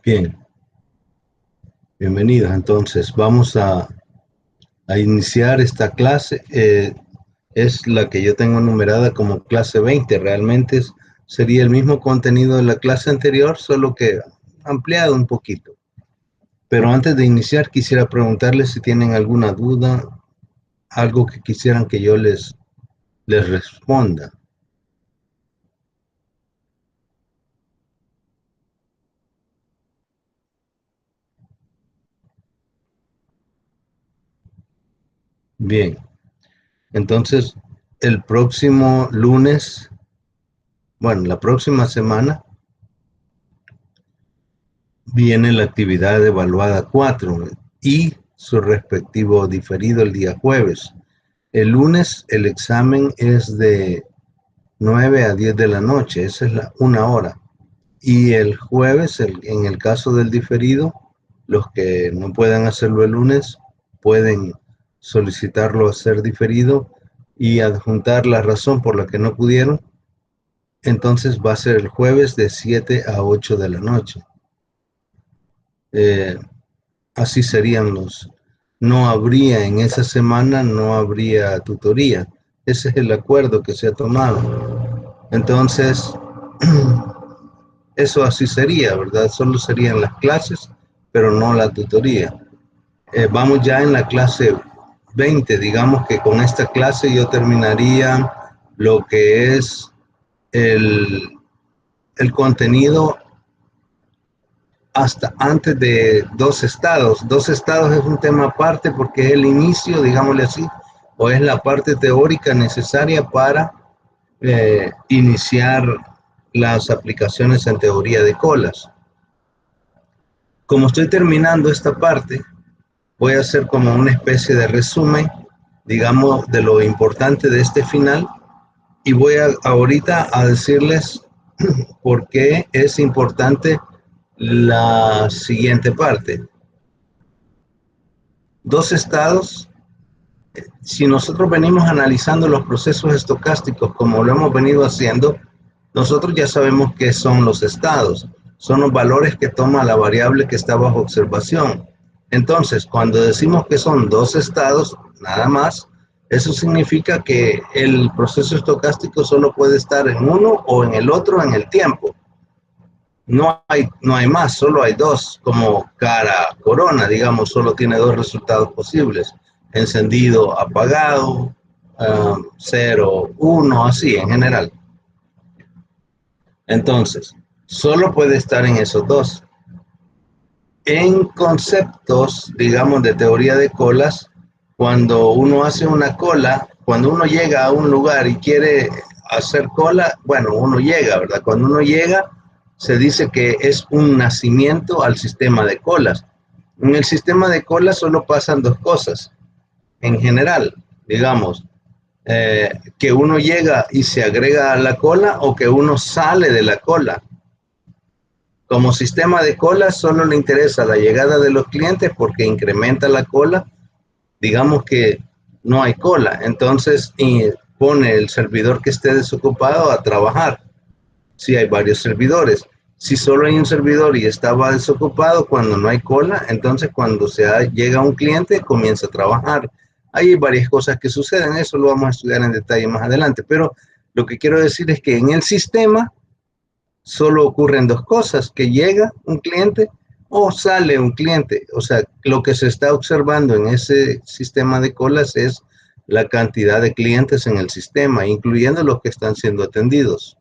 Bien, bienvenidos. Entonces, vamos a iniciar esta clase. Es la que yo tengo numerada como clase 20. Realmente sería el mismo contenido de la clase anterior, solo que ampliado un poquito. Pero antes de iniciar, quisiera preguntarles si tienen alguna duda, algo que quisieran que yo les responda. Bien, entonces el próximo lunes, bueno, la próxima semana, viene la actividad evaluada 4 y su respectivo diferido el día jueves. El lunes el examen es de 9 a 10 de la noche, esa es una hora. Y el jueves, en el caso del diferido, los que no puedan hacerlo el lunes pueden solicitarlo a ser diferido y adjuntar la razón por la que no pudieron. Entonces va a ser el jueves de 7 a 8 de la noche. Así serían no habría en esa semana, no habría tutoría. Ese es el acuerdo que se ha tomado. Entonces, eso así sería, ¿verdad? Solo serían las clases, pero no la tutoría. Vamos ya en la clase 20, digamos que con esta clase yo terminaría lo que es el contenido hasta antes de dos estados. Dos estados es un tema aparte porque es el inicio, digámosle así, o es la parte teórica necesaria para iniciar las aplicaciones en teoría de colas. Como estoy terminando esta parte, voy a hacer como una especie de resumen, digamos, de lo importante de este final y voy ahorita a decirles por qué es importante la siguiente parte. Dos estados, si nosotros venimos analizando los procesos estocásticos como lo hemos venido haciendo, nosotros ya sabemos qué son los estados. Son los valores que toma la variable que está bajo observación. Entonces, cuando decimos que son dos estados, nada más, eso significa que el proceso estocástico solo puede estar en uno o en el otro en el tiempo. No hay más, solo hay dos, como cara corona, digamos, solo tiene dos resultados posibles, encendido, apagado, 0, 1, así en general. Entonces, solo puede estar en esos dos. En conceptos, digamos, de teoría de colas, cuando uno hace una cola, cuando uno llega a un lugar y quiere hacer cola, bueno, uno llega, ¿verdad? Cuando uno llega, se dice que es un nacimiento al sistema de colas. En el sistema de colas solo pasan dos cosas, en general, digamos, que uno llega y se agrega a la cola o que uno sale de la cola. Como sistema de cola solo le interesa la llegada de los clientes porque incrementa la cola. Digamos que no hay cola, entonces pone el servidor que esté desocupado a trabajar. Si hay varios servidores, si solo hay un servidor y estaba desocupado cuando no hay cola, entonces cuando llega un cliente comienza a trabajar. Hay varias cosas que suceden, eso lo vamos a estudiar en detalle más adelante, pero lo que quiero decir es que en el sistema solo ocurren dos cosas, que llega un cliente o sale un cliente. O sea, lo que se está observando en ese sistema de colas es la cantidad de clientes en el sistema, incluyendo los que están siendo atendidos.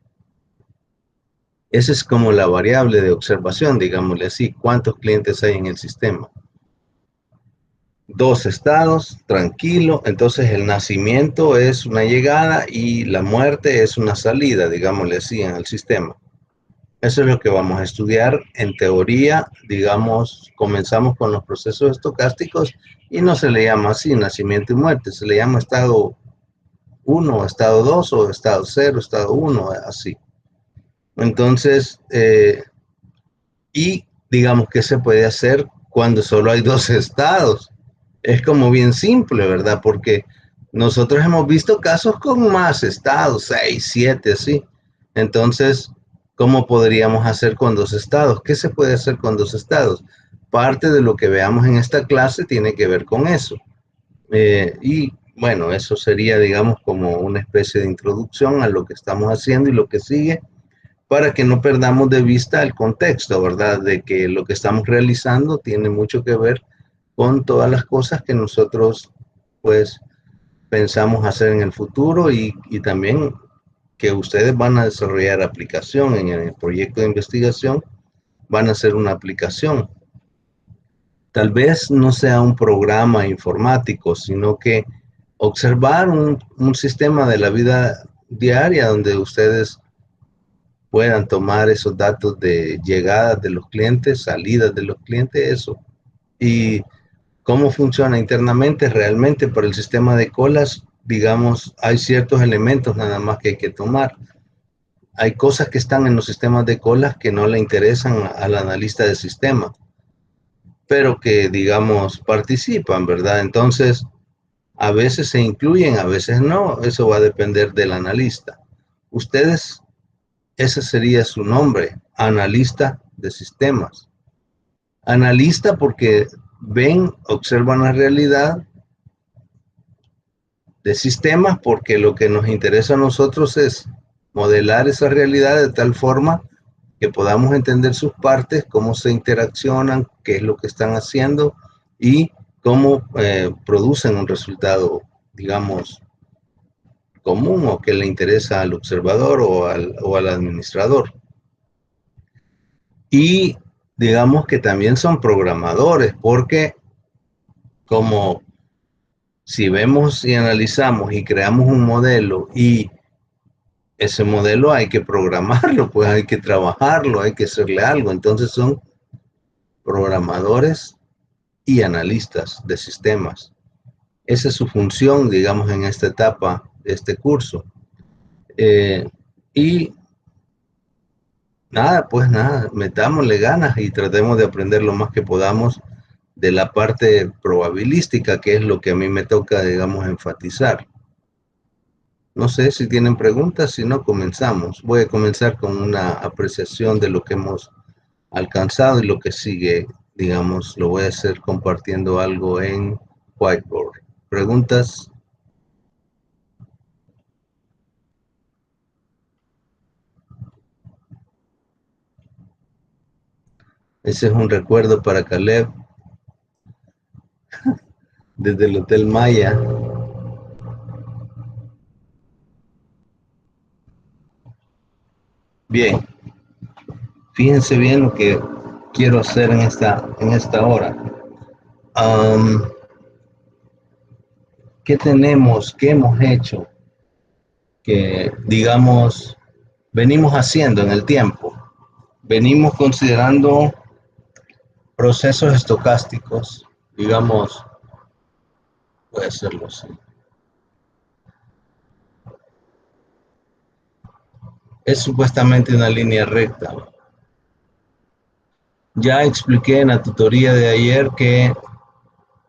Esa es como la variable de observación, digámosle así, cuántos clientes hay en el sistema. Dos estados, tranquilo, entonces el nacimiento es una llegada y la muerte es una salida, digámosle así, en el sistema. Eso es lo que vamos a estudiar en teoría, digamos, comenzamos con los procesos estocásticos y no se le llama así, nacimiento y muerte, se le llama estado 1, estado 2 o estado 0, estado 1, así. Entonces, y digamos que se puede hacer cuando solo hay dos estados. Es como bien simple, ¿verdad? Porque nosotros hemos visto casos con más estados, 6, 7, así. Entonces, ¿Cómo podríamos hacer con dos estados? ¿Qué se puede hacer con dos estados? Parte de lo que veamos en esta clase tiene que ver con eso. Y bueno, eso sería, digamos, como una especie de introducción a lo que estamos haciendo y lo que sigue, para que no perdamos de vista el contexto, ¿verdad? De que lo que estamos realizando tiene mucho que ver con todas las cosas que nosotros, pues, pensamos hacer en el futuro y también que ustedes van a desarrollar aplicación en el proyecto de investigación, van a hacer una aplicación. Tal vez no sea un programa informático, sino que observar un sistema de la vida diaria donde ustedes puedan tomar esos datos de llegadas de los clientes, salidas de los clientes, eso. Y cómo funciona internamente realmente para el sistema de colas, digamos, hay ciertos elementos nada más que hay que tomar. Hay cosas que están en los sistemas de colas que no le interesan al analista de sistema, pero que, digamos, participan, ¿verdad? Entonces, a veces se incluyen, a veces no, eso va a depender del analista. Ustedes, ese sería su nombre, analista de sistemas. Analista porque ven, observan la realidad, de sistemas, porque lo que nos interesa a nosotros es modelar esa realidad de tal forma que podamos entender sus partes, cómo se interaccionan, qué es lo que están haciendo y cómo producen un resultado, digamos, común o que le interesa al observador o al administrador. Y digamos que también son programadores, porque como si vemos y analizamos y creamos un modelo y ese modelo hay que programarlo, pues hay que trabajarlo, hay que hacerle algo. Entonces son programadores y analistas de sistemas. Esa es su función, digamos, en esta etapa de este curso. Y nada, pues nada, metámosle ganas y tratemos de aprender lo más que podamos de la parte probabilística, que es lo que a mí me toca, digamos, enfatizar. No sé si tienen preguntas, si no, comenzamos. Voy a comenzar con una apreciación de lo que hemos alcanzado y lo que sigue, digamos, lo voy a hacer compartiendo algo en Whiteboard. ¿Preguntas? Ese es un recuerdo para Caleb desde el Hotel Maya. Bien, fíjense bien lo que quiero hacer en esta hora. ¿Qué tenemos, qué hemos hecho que, digamos, venimos haciendo en el tiempo? Venimos considerando procesos estocásticos, digamos, puede serlo así. Es supuestamente una línea recta. Ya expliqué en la tutoría de ayer que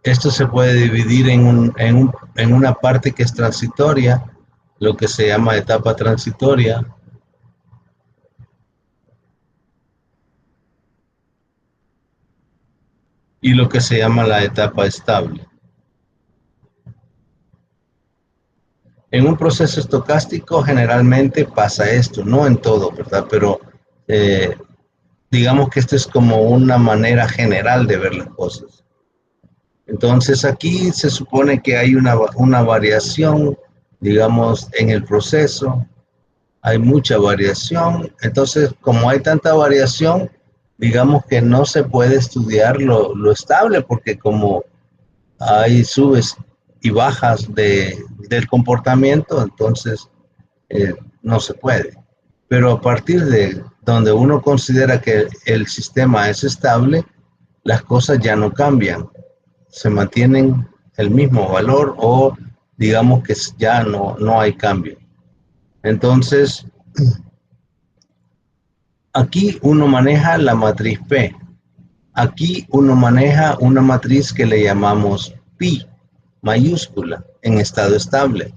esto se puede dividir en una parte que es transitoria, lo que se llama etapa transitoria, y lo que se llama la etapa estable. En un proceso estocástico generalmente pasa esto, no en todo, ¿verdad? Pero digamos que esto es como una manera general de ver las cosas. Entonces aquí se supone que hay una variación, digamos, en el proceso, hay mucha variación. Entonces, como hay tanta variación, digamos que no se puede estudiar lo estable, porque como hay subes y bajas del comportamiento, entonces no se puede. Pero a partir de donde uno considera que el sistema es estable, las cosas ya no cambian, se mantienen el mismo valor o digamos que ya no hay cambio. Entonces, aquí uno maneja la matriz P. Aquí uno maneja una matriz que le llamamos pi mayúscula en estado estable.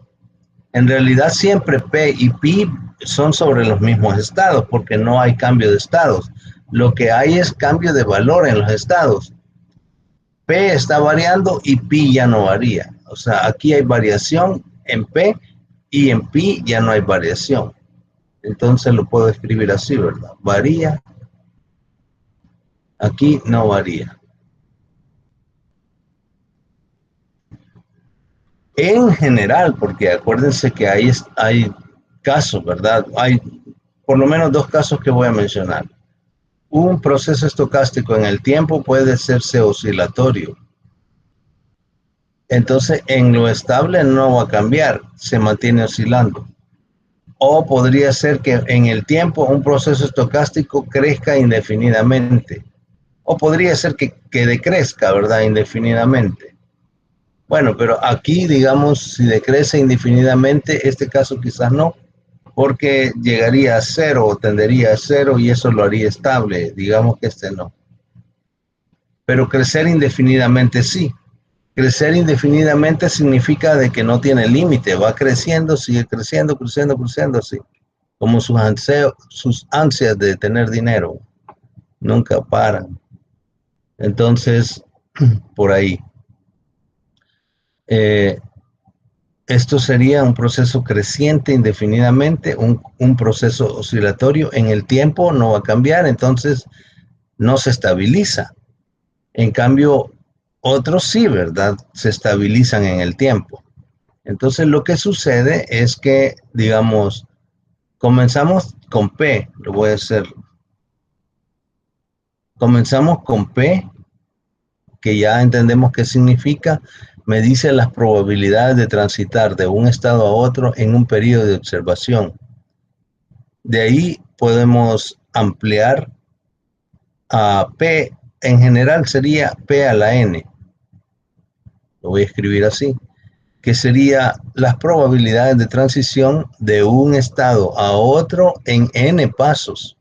En realidad siempre P y pi son sobre los mismos estados, porque no hay cambio de estados. Lo que hay es cambio de valor en los estados. P está variando y pi ya no varía. O sea, aquí hay variación en P y en pi ya no hay variación. Entonces lo puedo escribir así, ¿verdad? Varía, aquí no varía. En general, porque acuérdense que hay casos, ¿verdad? Hay por lo menos dos casos que voy a mencionar. Un proceso estocástico en el tiempo puede hacerse oscilatorio. Entonces, en lo estable no va a cambiar, se mantiene oscilando. O podría ser que en el tiempo un proceso estocástico crezca indefinidamente. O podría ser que decrezca, ¿verdad? Indefinidamente. Bueno, pero aquí, digamos, si decrece indefinidamente, este caso quizás no, porque llegaría a cero o tendería a cero y eso lo haría estable. Digamos que este no. Pero crecer indefinidamente sí. Crecer indefinidamente significa de que no tiene límite, va creciendo, sigue creciendo, creciendo, creciendo, así. Como sus ansias de tener dinero, nunca paran. Entonces, por ahí. Eh, Esto sería un proceso creciente indefinidamente, un proceso oscilatorio. En el tiempo no va a cambiar, entonces no se estabiliza. En cambio, otros sí, ¿verdad? Se estabilizan en el tiempo. Entonces lo que sucede es que, digamos, comenzamos con P, lo voy a hacer. Comenzamos con P, que ya entendemos qué significa, me dice las probabilidades de transitar de un estado a otro en un periodo de observación. De ahí podemos ampliar a P, en general sería P a la N, lo voy a escribir así, que sería las probabilidades de transición de un estado a otro en N pasos.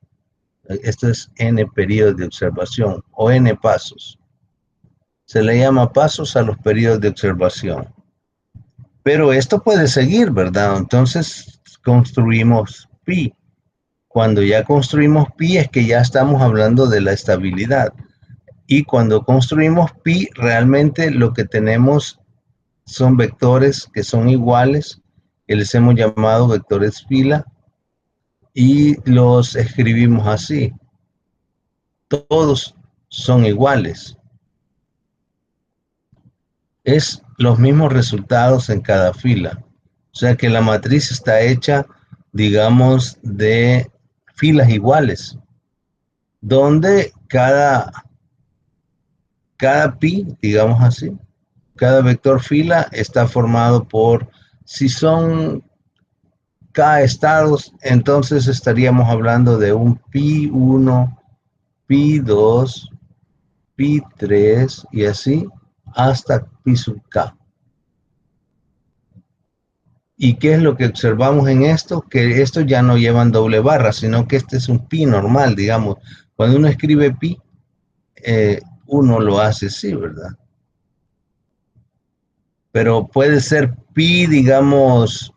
Esto es N periodos de observación o N pasos. Se le llama pasos a los periodos de observación. Pero esto puede seguir, ¿verdad? Entonces construimos pi. Cuando ya construimos pi es que ya estamos hablando de la estabilidad. Y cuando construimos pi, realmente lo que tenemos son vectores que son iguales, que les hemos llamado vectores fila, y los escribimos así. Todos son iguales. Es los mismos resultados en cada fila. O sea que la matriz está hecha, digamos, de filas iguales, donde cada pi, digamos así, cada vector fila está formado por, si son k estados, entonces estaríamos hablando de un pi 1, pi 2, pi 3 y así hasta pi sub k. ¿Y qué es lo que observamos en esto? Que estos ya no llevan doble barra, sino que este es un pi normal, digamos. Cuando uno escribe pi, uno lo hace así, ¿verdad? Pero puede ser pi, digamos,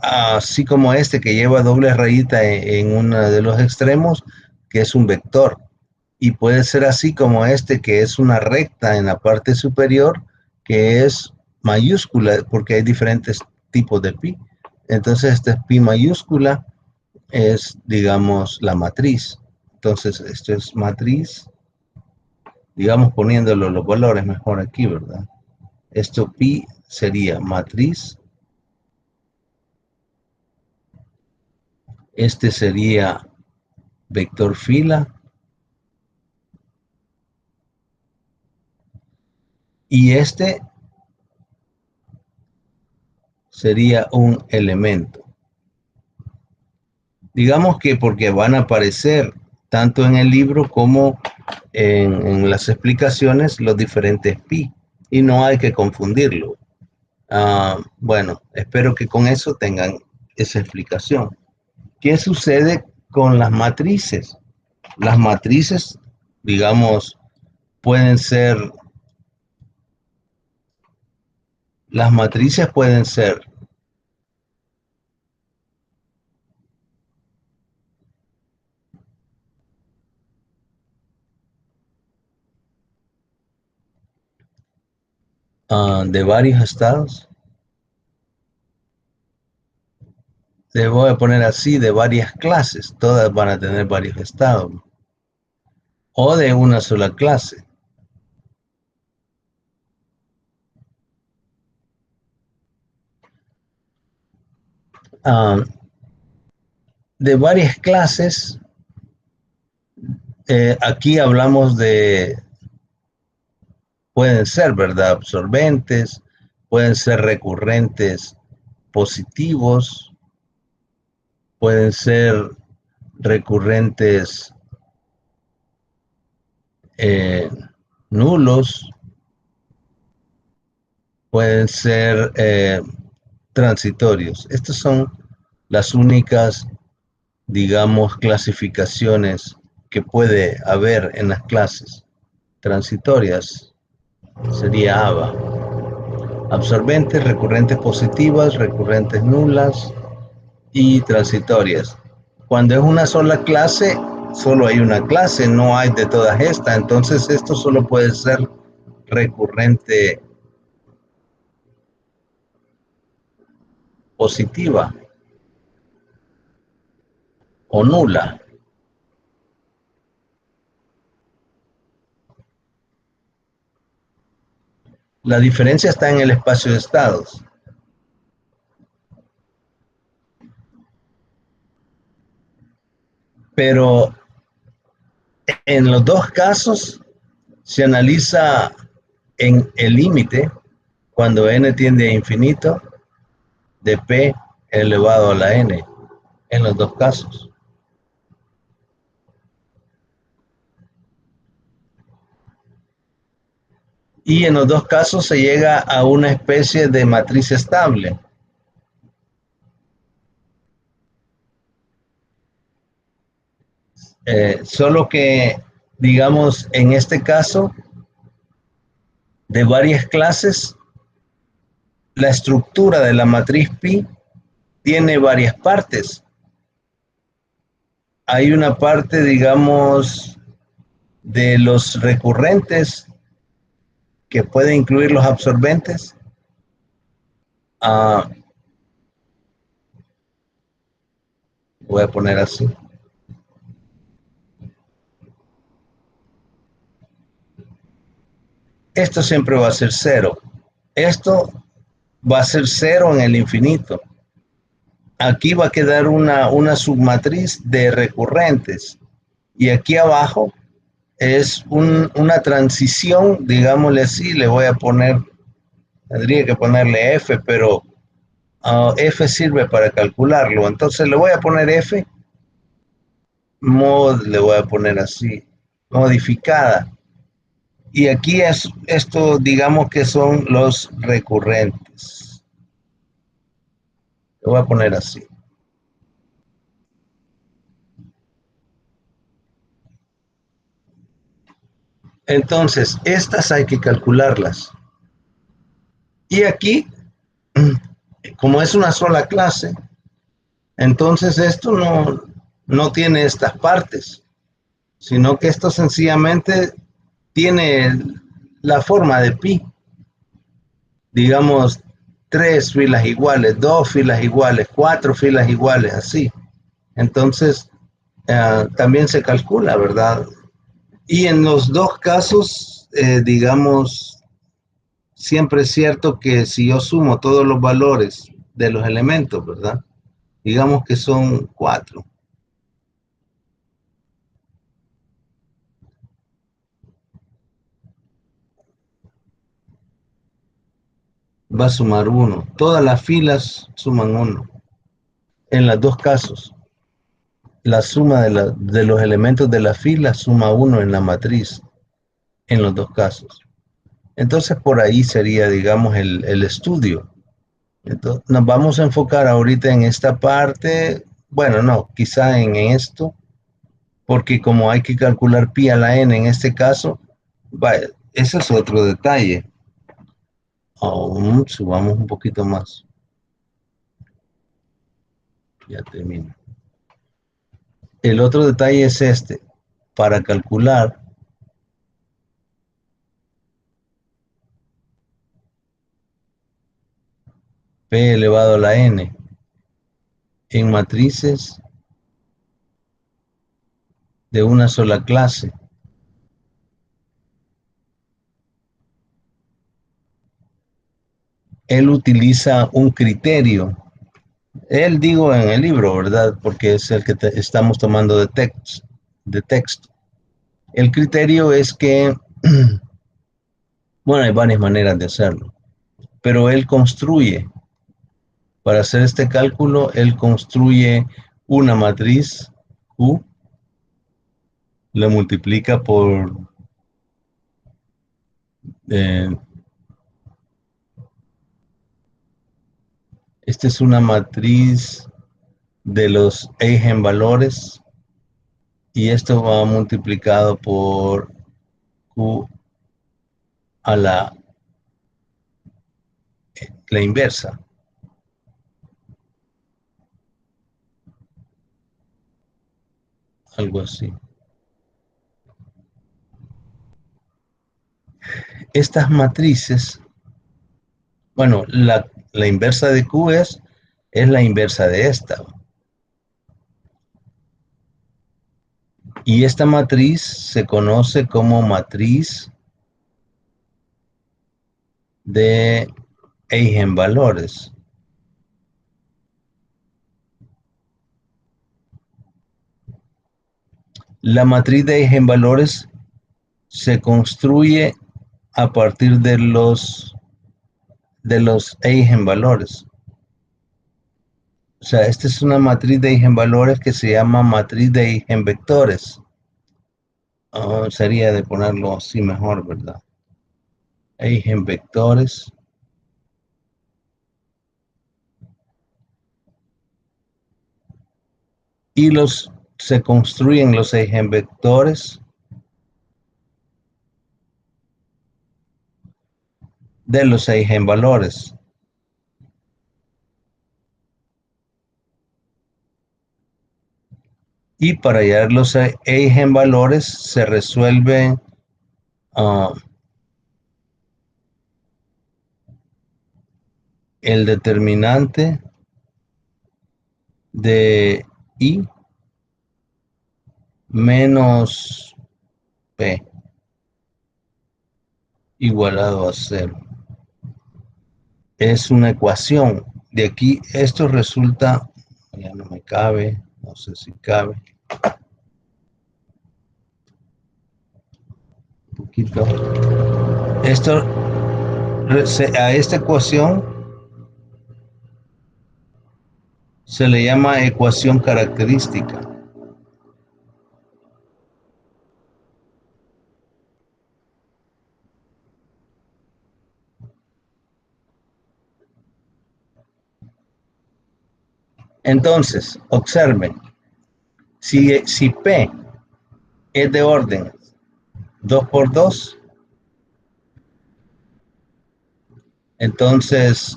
así como este que lleva doble rayita en uno de los extremos, que es un vector. Y puede ser así como este, que es una recta en la parte superior, que es mayúscula, porque hay diferentes tipos de pi. Entonces, este es pi mayúscula, es, digamos, la matriz. Entonces, esto es matriz, digamos, poniéndolo los valores mejor aquí, ¿verdad? Esto pi sería matriz, este sería vector fila y este sería un elemento. Digamos que porque van a aparecer tanto en el libro como en las explicaciones los diferentes pi y no hay que confundirlo. Bueno, espero que con eso tengan esa explicación. ¿Qué sucede con las matrices? Las matrices, digamos, pueden ser, las matrices pueden ser de varios estados. Le voy a poner así, de varias clases. Todas van a tener varios estados. O de una sola clase. Ah, de varias clases, aquí hablamos de, pueden ser, ¿verdad? Absorbentes, pueden ser recurrentes positivos, pueden ser recurrentes eh, nulos, pueden ser transitorios. Estas son las únicas, digamos, clasificaciones que puede haber en las clases. Transitorias sería ABA. Absorbentes, recurrentes positivas, recurrentes nulas y transitorias. Cuando es una sola clase, solo hay una clase, no hay de todas estas. Entonces esto solo puede ser recurrente positiva o nula. La diferencia está en el espacio de estados. Pero en los dos casos se analiza en el límite cuando n tiende a infinito de p elevado a la n, en los dos casos. Y en los dos casos se llega a una especie de matriz estable. Solo que, digamos, en este caso, de varias clases, la estructura de la matriz pi tiene varias partes. Hay una parte, digamos, de los recurrentes que puede incluir los absorbentes. Ah, voy a poner así. Esto siempre va a ser cero. Esto va a ser cero en el infinito. Aquí va a quedar una submatriz de recurrentes. Y aquí abajo es una transición, digámosle así, le voy a poner, tendría que ponerle F, pero F sirve para calcularlo. Entonces le voy a poner F, le voy a poner así, modificada. Y aquí es esto, digamos que son los recurrentes. Le voy a poner así. Entonces, estas hay que calcularlas. Y aquí, como es una sola clase, entonces esto no tiene estas partes, sino que esto sencillamente tiene la forma de pi. Digamos, 3 filas iguales, 2 filas iguales, 4 filas iguales, así. Entonces, también se calcula, ¿verdad? Y en los dos casos, digamos, siempre es cierto que si yo sumo todos los valores de los elementos, ¿verdad? Digamos que son 4. Va a sumar 1. Todas las filas suman 1. En los dos casos, la suma de los elementos de la fila suma 1 en la matriz, en los dos casos. Entonces, por ahí sería, digamos, el estudio. Entonces, nos vamos a enfocar ahorita en esta parte, bueno, no, quizá en esto, porque como hay que calcular pi a la n en este caso, vaya, ese es otro detalle. Aún subamos un poquito más. Ya termino. El otro detalle es este. Para calcular P elevado a la n en matrices de una sola clase. Él utiliza un criterio. Él digo en el libro, ¿verdad? Porque es el que estamos tomando de texto. El criterio es que, bueno, hay varias maneras de hacerlo, pero él construye, para hacer este cálculo, él construye una matriz Q, la multiplica por eh, esta es una matriz de los eigenvalores y esto va multiplicado por Q a la inversa, algo así. Estas matrices, bueno, la inversa de Q es la inversa de esta. Y esta matriz se conoce como matriz de eigenvalores. La matriz de eigenvalores se construye a partir de los eigenvalores. O sea, esta es una matriz de eigenvalores que se llama matriz de eigenvectores. Sería de ponerlo así mejor, ¿verdad? Eigenvectores. Y se construyen los eigenvectores de los eigenvalores. Y para hallar los eigenvalores se resuelve el determinante de I menos P igualado a 0. Es una ecuación. De aquí esto resulta, ya no me cabe, no sé si cabe. Un poquito. Esto, a esta ecuación se le llama ecuación característica. Entonces, observen, si P es de orden 2 por 2, entonces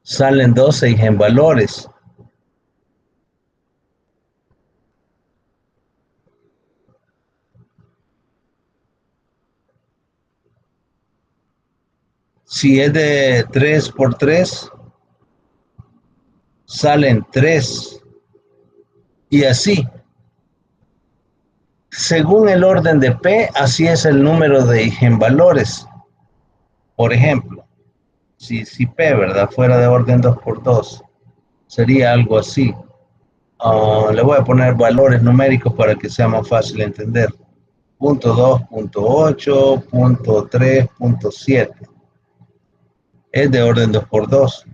salen 2 eigenvalores. Si es de 3 por 3, salen 3. Y así, según el orden de P, así es el número de eigenvalores. Por ejemplo, si P, ¿verdad?, fuera de orden 2 por 2, sería algo así. Le voy a poner valores numéricos para que sea más fácil entender. Punto 2, punto 8, punto 3, punto 7. Es de orden 2 por 2.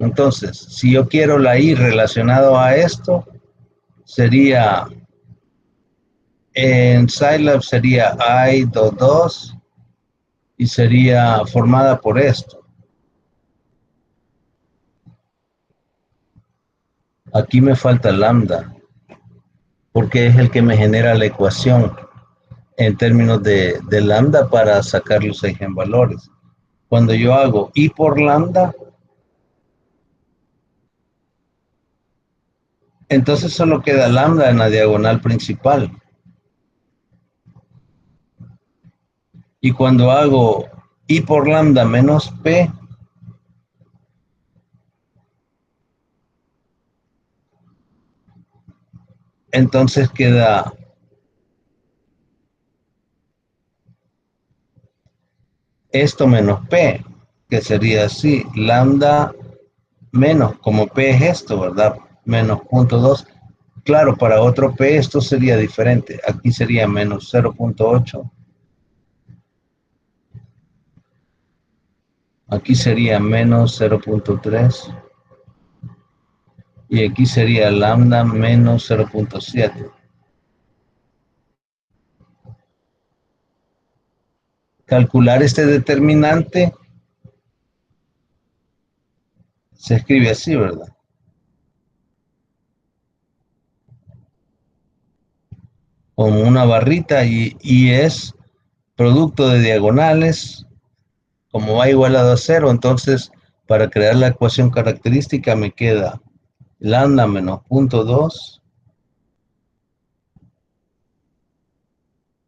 Entonces, si yo quiero la I relacionado a esto, sería, en Scilab sería I22 y sería formada por esto. Aquí me falta lambda, porque es el que me genera la ecuación en términos de lambda para sacar los eigenvalores. Cuando yo hago I por lambda, entonces solo queda lambda en la diagonal principal. Y cuando hago I por lambda menos P, Entonces queda esto menos P, que sería así, lambda menos, como P es esto, ¿verdad? Menos 0.2. Claro, para otro P esto sería diferente. Aquí sería menos 0.8. Aquí sería menos 0.3. Y aquí sería lambda menos 0.7. Calcular este determinante se escribe así, ¿verdad? Como una barrita y es producto de diagonales, como va igualado a cero, entonces para crear la ecuación característica me queda lambda menos 0.2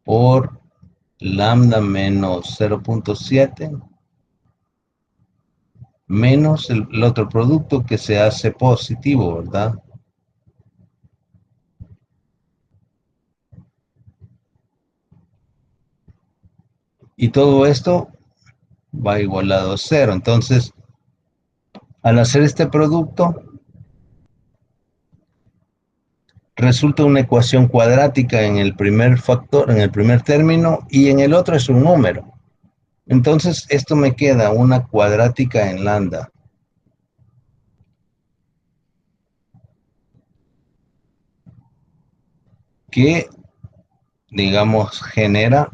por lambda menos 0.7 menos el otro producto que se hace positivo, ¿verdad? Y todo esto va igualado a cero. Entonces, al hacer este producto, resulta una ecuación cuadrática en el primer factor, en el primer término, y en el otro es un número. Entonces, esto me queda una cuadrática en lambda, que, digamos, genera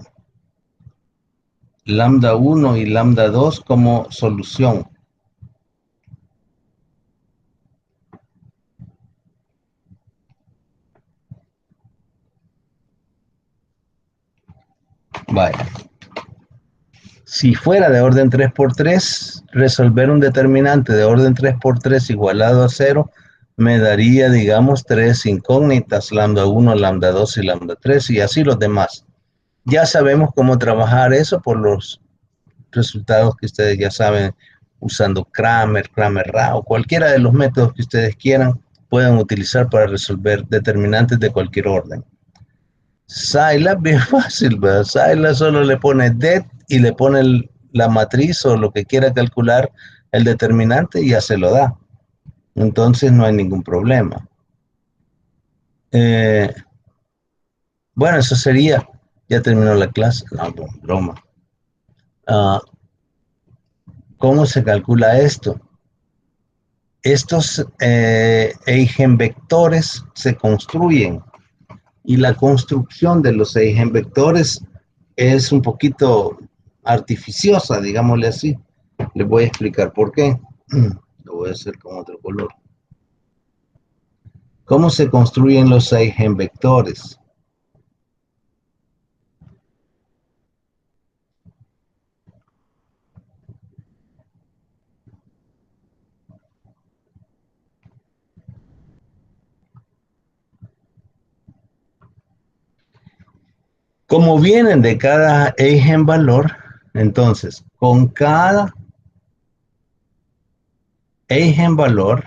lambda 1 y lambda 2 como solución. Vaya. Si fuera de orden 3 por 3, resolver un determinante de orden 3 por 3 igualado a cero me daría, digamos, tres incógnitas, lambda 1, lambda 2 y lambda 3, y así los demás. Ya sabemos cómo trabajar eso por los resultados que ustedes ya saben, usando Kramer, Kramer-Rao, cualquiera de los métodos que ustedes quieran, pueden utilizar para resolver determinantes de cualquier orden. Scilab bien fácil, ¿verdad? Scilab solo le pone det y le pone la matriz o lo que quiera calcular el determinante y ya se lo da. Entonces no hay ningún problema. Eh, bueno, eso sería. Ya terminó la clase. No, broma. Ah, ¿cómo se calcula esto? Estos eigenvectores se construyen y la construcción de los eigenvectores es un poquito artificiosa, digámosle así. Les voy a explicar por qué. Lo voy a hacer con otro color. ¿Cómo se construyen los eigenvectores? Como vienen de cada eigenvalor, entonces, con cada eigenvalor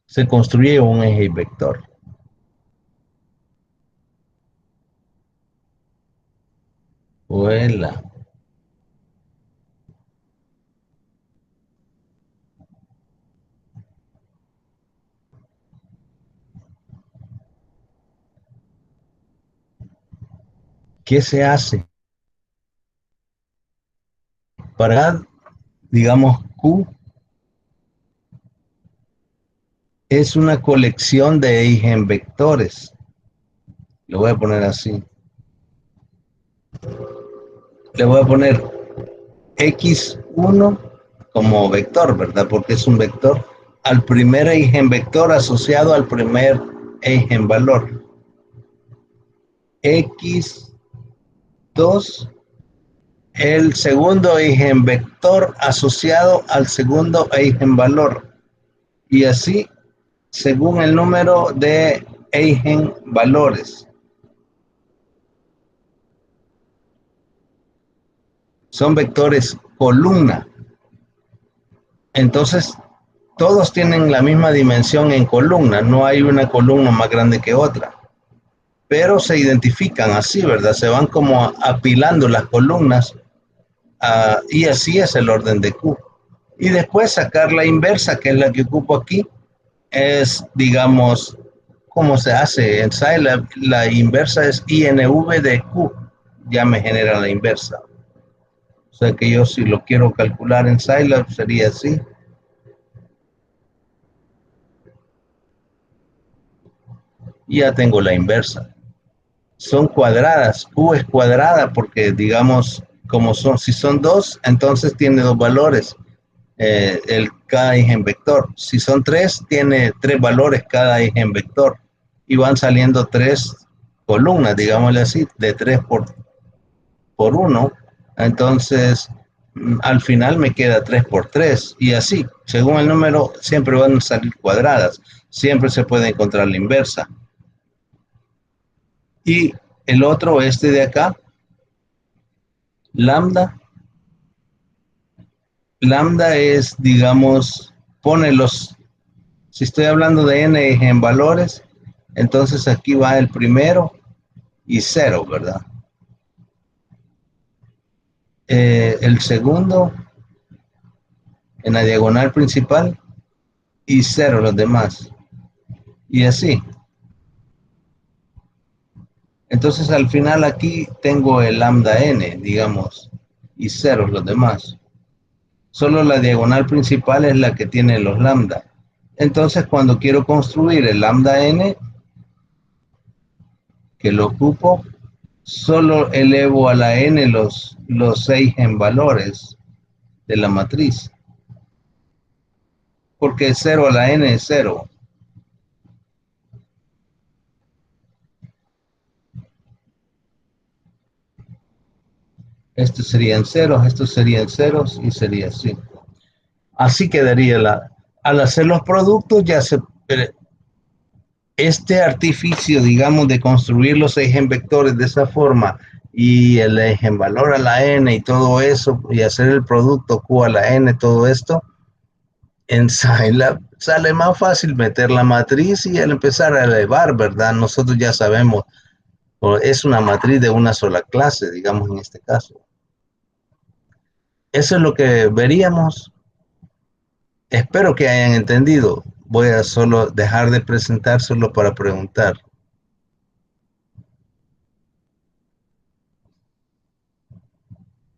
se construye un eigenvector. Vuela. ¿Qué se hace? Para, digamos, Q es una colección de eigenvectores. Lo voy a poner así. Le voy a poner x1 como vector, ¿verdad? Porque es un vector al primer eigenvector asociado al primer eigenvalor. X2, el segundo eigenvector asociado al segundo eigenvalor. Y así, según el número de eigenvalores. Son vectores columna. Entonces, todos tienen la misma dimensión en columna, no hay una columna más grande que otra, pero se identifican así, ¿verdad? Se van como apilando las columnas y así es el orden de Q. Y después sacar la inversa, que es la que ocupo aquí, es, digamos, ¿cómo se hace? En Scilab la inversa es INV de Q, ya me genera la inversa. O sea que yo si lo quiero calcular en Scilab sería así. Y ya tengo la inversa. Son cuadradas, Q es cuadrada porque digamos, como son, si son dos, entonces tiene dos valores, cada eigenvector. Si son tres, tiene tres valores cada eigenvector y van saliendo tres columnas, digámosle así, de tres por uno. Entonces, al final me queda 3 por 3 y así, según el número, siempre van a salir cuadradas, siempre se puede encontrar la inversa. Y el otro, este de acá, lambda. Lambda es, digamos, pone los, si estoy hablando de n en valores, entonces aquí va el primero y cero, ¿verdad? El segundo en la diagonal principal y cero los demás. Y así. Entonces al final aquí tengo el lambda n, digamos, y cero los demás. Solo la diagonal principal es la que tiene los lambda. Entonces cuando quiero construir el lambda n, que lo ocupo, solo elevo a la n los 6 en valores de la matriz. Porque 0 a la n es 0. Estos serían ceros, estos serían ceros y sería así. Así quedaría al hacer los productos ya se... Este artificio, digamos, de construir los eigenvectores de esa forma y el eigenvalor a la n y todo eso, y hacer el producto Q a la n, todo esto, en Scilab sale más fácil meter la matriz y al empezar a elevar, ¿verdad? Nosotros ya sabemos, es una matriz de una sola clase, digamos en este caso. Eso es lo que veríamos. Espero que hayan entendido. Voy a solo dejar de presentar solo para preguntar.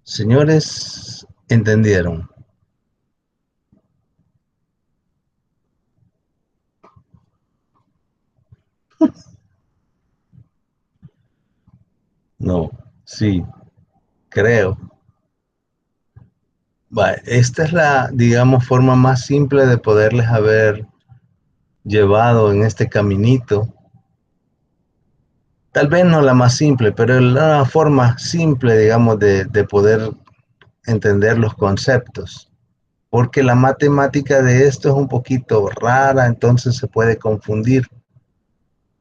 Señores, ¿entendieron? No, sí, creo. Esta es la, digamos, forma más simple de poderles haber llevado en este caminito. Tal vez no la más simple, pero la forma simple, digamos, de poder entender los conceptos. Porque la matemática de esto es un poquito rara, entonces se puede confundir.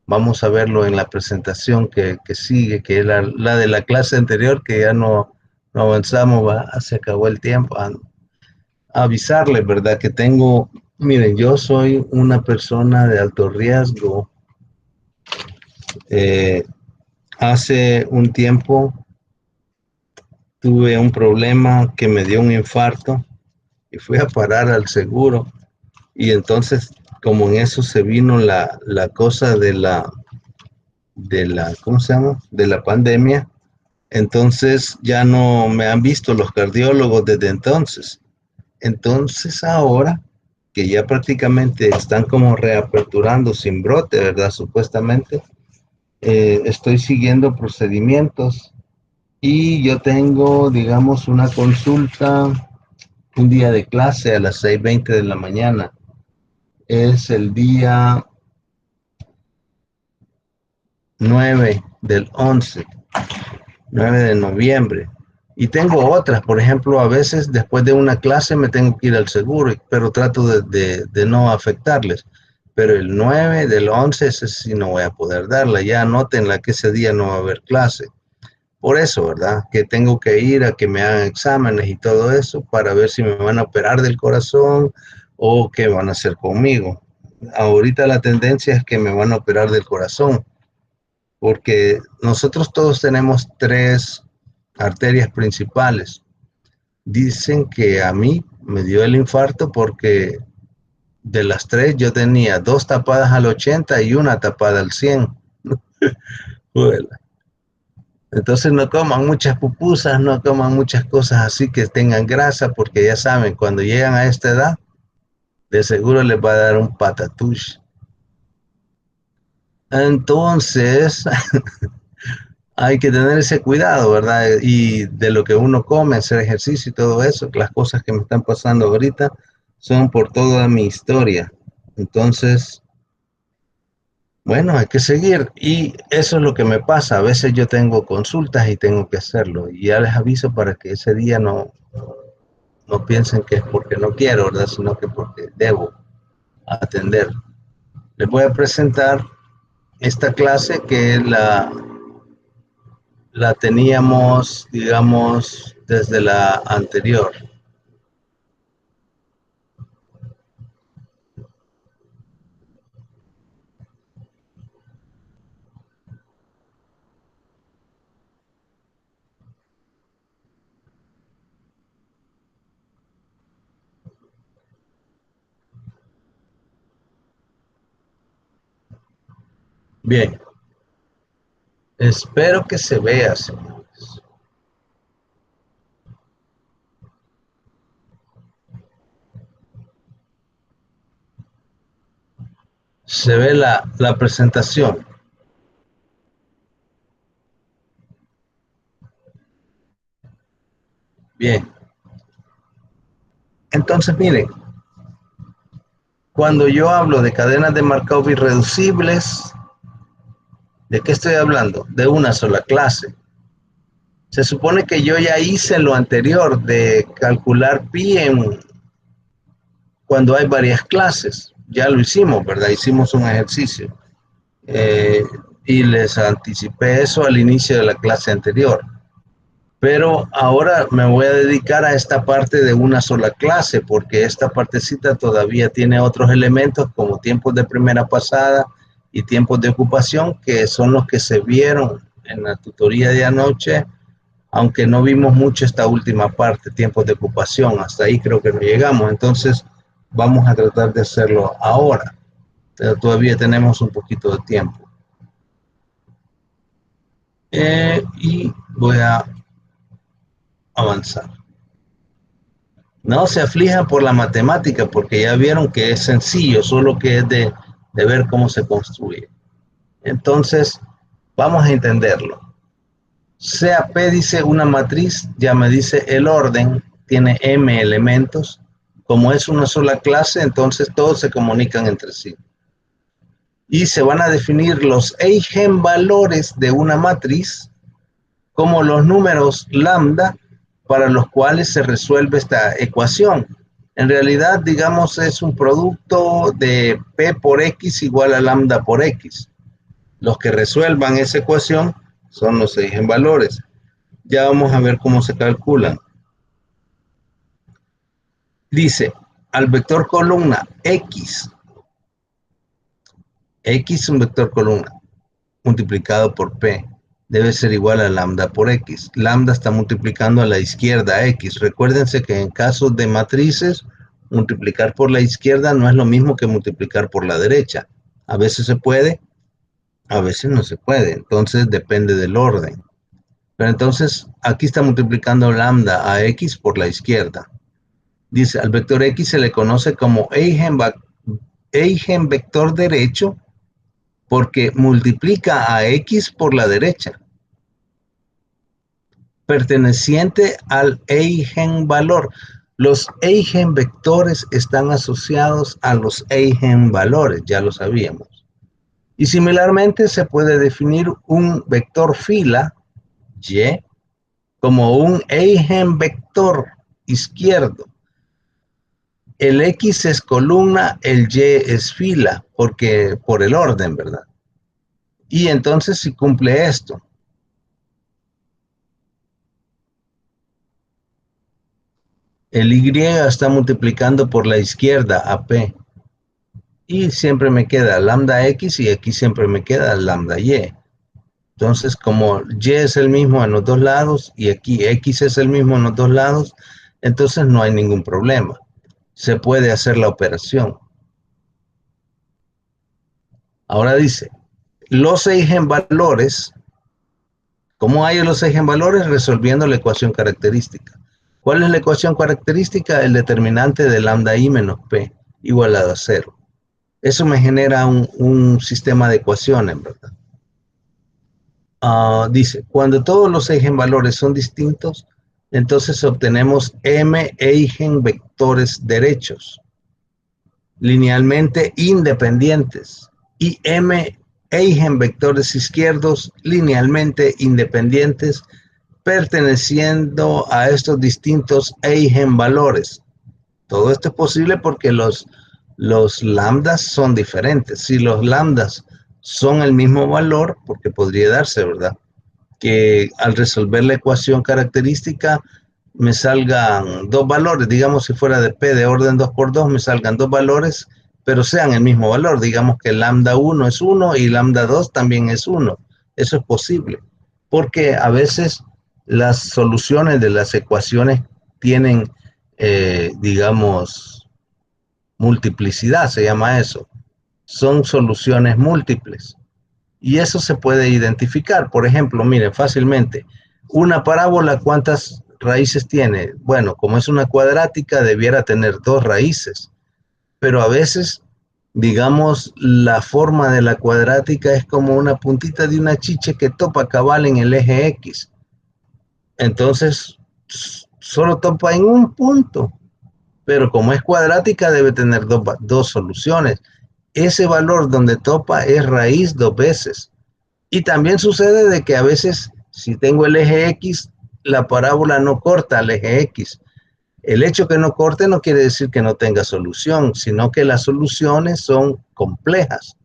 Vamos a verlo en la presentación que sigue, que es la de la clase anterior, que ya no avanzamos, se acabó el tiempo. Avisarles, ¿verdad? Que tengo, miren, yo soy una persona de alto riesgo. Hace un tiempo tuve un problema que me dio un infarto y fui a parar al seguro. Y entonces, como en eso se vino la cosa ¿cómo se llama? De la pandemia, entonces ya no me han visto los cardiólogos desde entonces. Entonces ahora que ya prácticamente están como reaperturando sin brote, ¿verdad? Supuestamente, estoy siguiendo procedimientos y yo tengo, digamos, una consulta un día de clase a las 6:20 de la mañana. Es el día 9 del 11, 9 de noviembre. Y tengo otras, por ejemplo, a veces después de una clase me tengo que ir al seguro, pero trato de no afectarles. Pero el 9 del 11, ese sí no voy a poder darla. Ya anótenla que ese día no va a haber clase. Por eso, ¿verdad? Que tengo que ir a que me hagan exámenes y todo eso para ver si me van a operar del corazón o qué van a hacer conmigo. Ahorita la tendencia es que me van a operar del corazón, porque nosotros todos tenemos tres arterias principales. Dicen que a mí me dio el infarto porque de las tres yo tenía dos tapadas al 80 y una tapada al 100. Entonces no coman muchas pupusas, no coman muchas cosas así que tengan grasa, porque ya saben, cuando llegan a esta edad, de seguro les va a dar un patatús. Entonces, hay que tener ese cuidado, ¿verdad? Y de lo que uno come, hacer ejercicio y todo eso, las cosas que me están pasando ahorita son por toda mi historia. Entonces, bueno, hay que seguir. Y eso es lo que me pasa. A veces yo tengo consultas y tengo que hacerlo. Y ya les aviso para que ese día no piensen que es porque no quiero, ¿verdad? Sino que porque debo atender. Les voy a presentar esta clase que la teníamos, digamos, desde la anterior. Bien, espero que se vea, señores. Se ve la presentación. Bien, entonces miren, cuando yo hablo de cadenas de Markov irreducibles, ¿de qué estoy hablando? De una sola clase. Se supone que yo ya hice lo anterior de calcular pi cuando hay varias clases. Ya lo hicimos, ¿verdad? Hicimos un ejercicio. Eh, y les anticipé eso al inicio de la clase anterior. Pero ahora me voy a dedicar a esta parte de una sola clase, porque esta partecita todavía tiene otros elementos como tiempos de primera pasada y tiempos de ocupación, que son los que se vieron en la tutoría de anoche, aunque no vimos mucho esta última parte, tiempos de ocupación. Hasta ahí creo que no llegamos. Entonces vamos a tratar de hacerlo ahora. Pero todavía tenemos un poquito de tiempo. Y voy a avanzar. No se aflijan por la matemática, porque ya vieron que es sencillo, solo que es de ver cómo se construye. Entonces, vamos a entenderlo. Sea P dice una matriz, ya me dice el orden, tiene M elementos. Como es una sola clase, entonces todos se comunican entre sí. Y se van a definir los eigenvalores de una matriz como los números lambda para los cuales se resuelve esta ecuación. En realidad, digamos, es un producto de P por X igual a lambda por X. Los que resuelvan esa ecuación son los eigenvalores. Ya vamos a ver cómo se calculan. Dice, al vector columna X, X es un vector columna, multiplicado por P, debe ser igual a lambda por X. Lambda está multiplicando a la izquierda X. Recuérdense que en casos de matrices, multiplicar por la izquierda no es lo mismo que multiplicar por la derecha. A veces se puede, a veces no se puede. Entonces depende del orden. Pero entonces aquí está multiplicando lambda a X por la izquierda. Dice, al vector X se le conoce como eigenvector derecho porque multiplica a X por la derecha, perteneciente al eigenvalor. Los eigenvectores están asociados a los eigenvalores, ya lo sabíamos. Y similarmente se puede definir un vector fila, Y, como un eigenvector izquierdo. El X es columna, el Y es fila, porque por el orden, ¿verdad? Y entonces si cumple esto. El Y está multiplicando por la izquierda a P. Y siempre me queda lambda X y aquí siempre me queda lambda Y. Entonces, como Y es el mismo en los dos lados y aquí X es el mismo en los dos lados, entonces no hay ningún problema. Se puede hacer la operación. Ahora dice, los eigenvalores, ¿cómo hay los eigenvalores? Resolviendo la ecuación característica. ¿Cuál es la ecuación característica? El determinante de lambda I menos P igualado a 0. Eso me genera un sistema de ecuaciones, ¿verdad? Dice, cuando todos los eigenvalores son distintos, entonces obtenemos m eigenvectores derechos, linealmente independientes, y m eigenvectores izquierdos, linealmente independientes, perteneciendo a estos distintos eigenvalores. Todo esto es posible porque los lambdas son diferentes. Si los lambdas son el mismo valor, porque podría darse, ¿verdad? Que al resolver la ecuación característica me salgan dos valores, digamos si fuera de P de orden 2 por 2, me salgan dos valores, pero sean el mismo valor. Digamos que lambda 1 es 1 y lambda 2 también es 1. Eso es posible, porque a veces las soluciones de las ecuaciones tienen, digamos, multiplicidad, se llama eso. Son soluciones múltiples. Y eso se puede identificar. Por ejemplo, miren, fácilmente, una parábola, ¿cuántas raíces tiene? Bueno, como es una cuadrática, debiera tener dos raíces. Pero a veces, digamos, la forma de la cuadrática es como una puntita de una chiche que topa cabal en el eje X. Entonces, solo topa en un punto. Pero como es cuadrática, debe tener dos soluciones. Ese valor donde topa es raíz dos veces. Y también sucede de que a veces, si tengo el eje X, la parábola no corta al eje X. El hecho que no corte no quiere decir que no tenga solución, sino que las soluciones son complejas.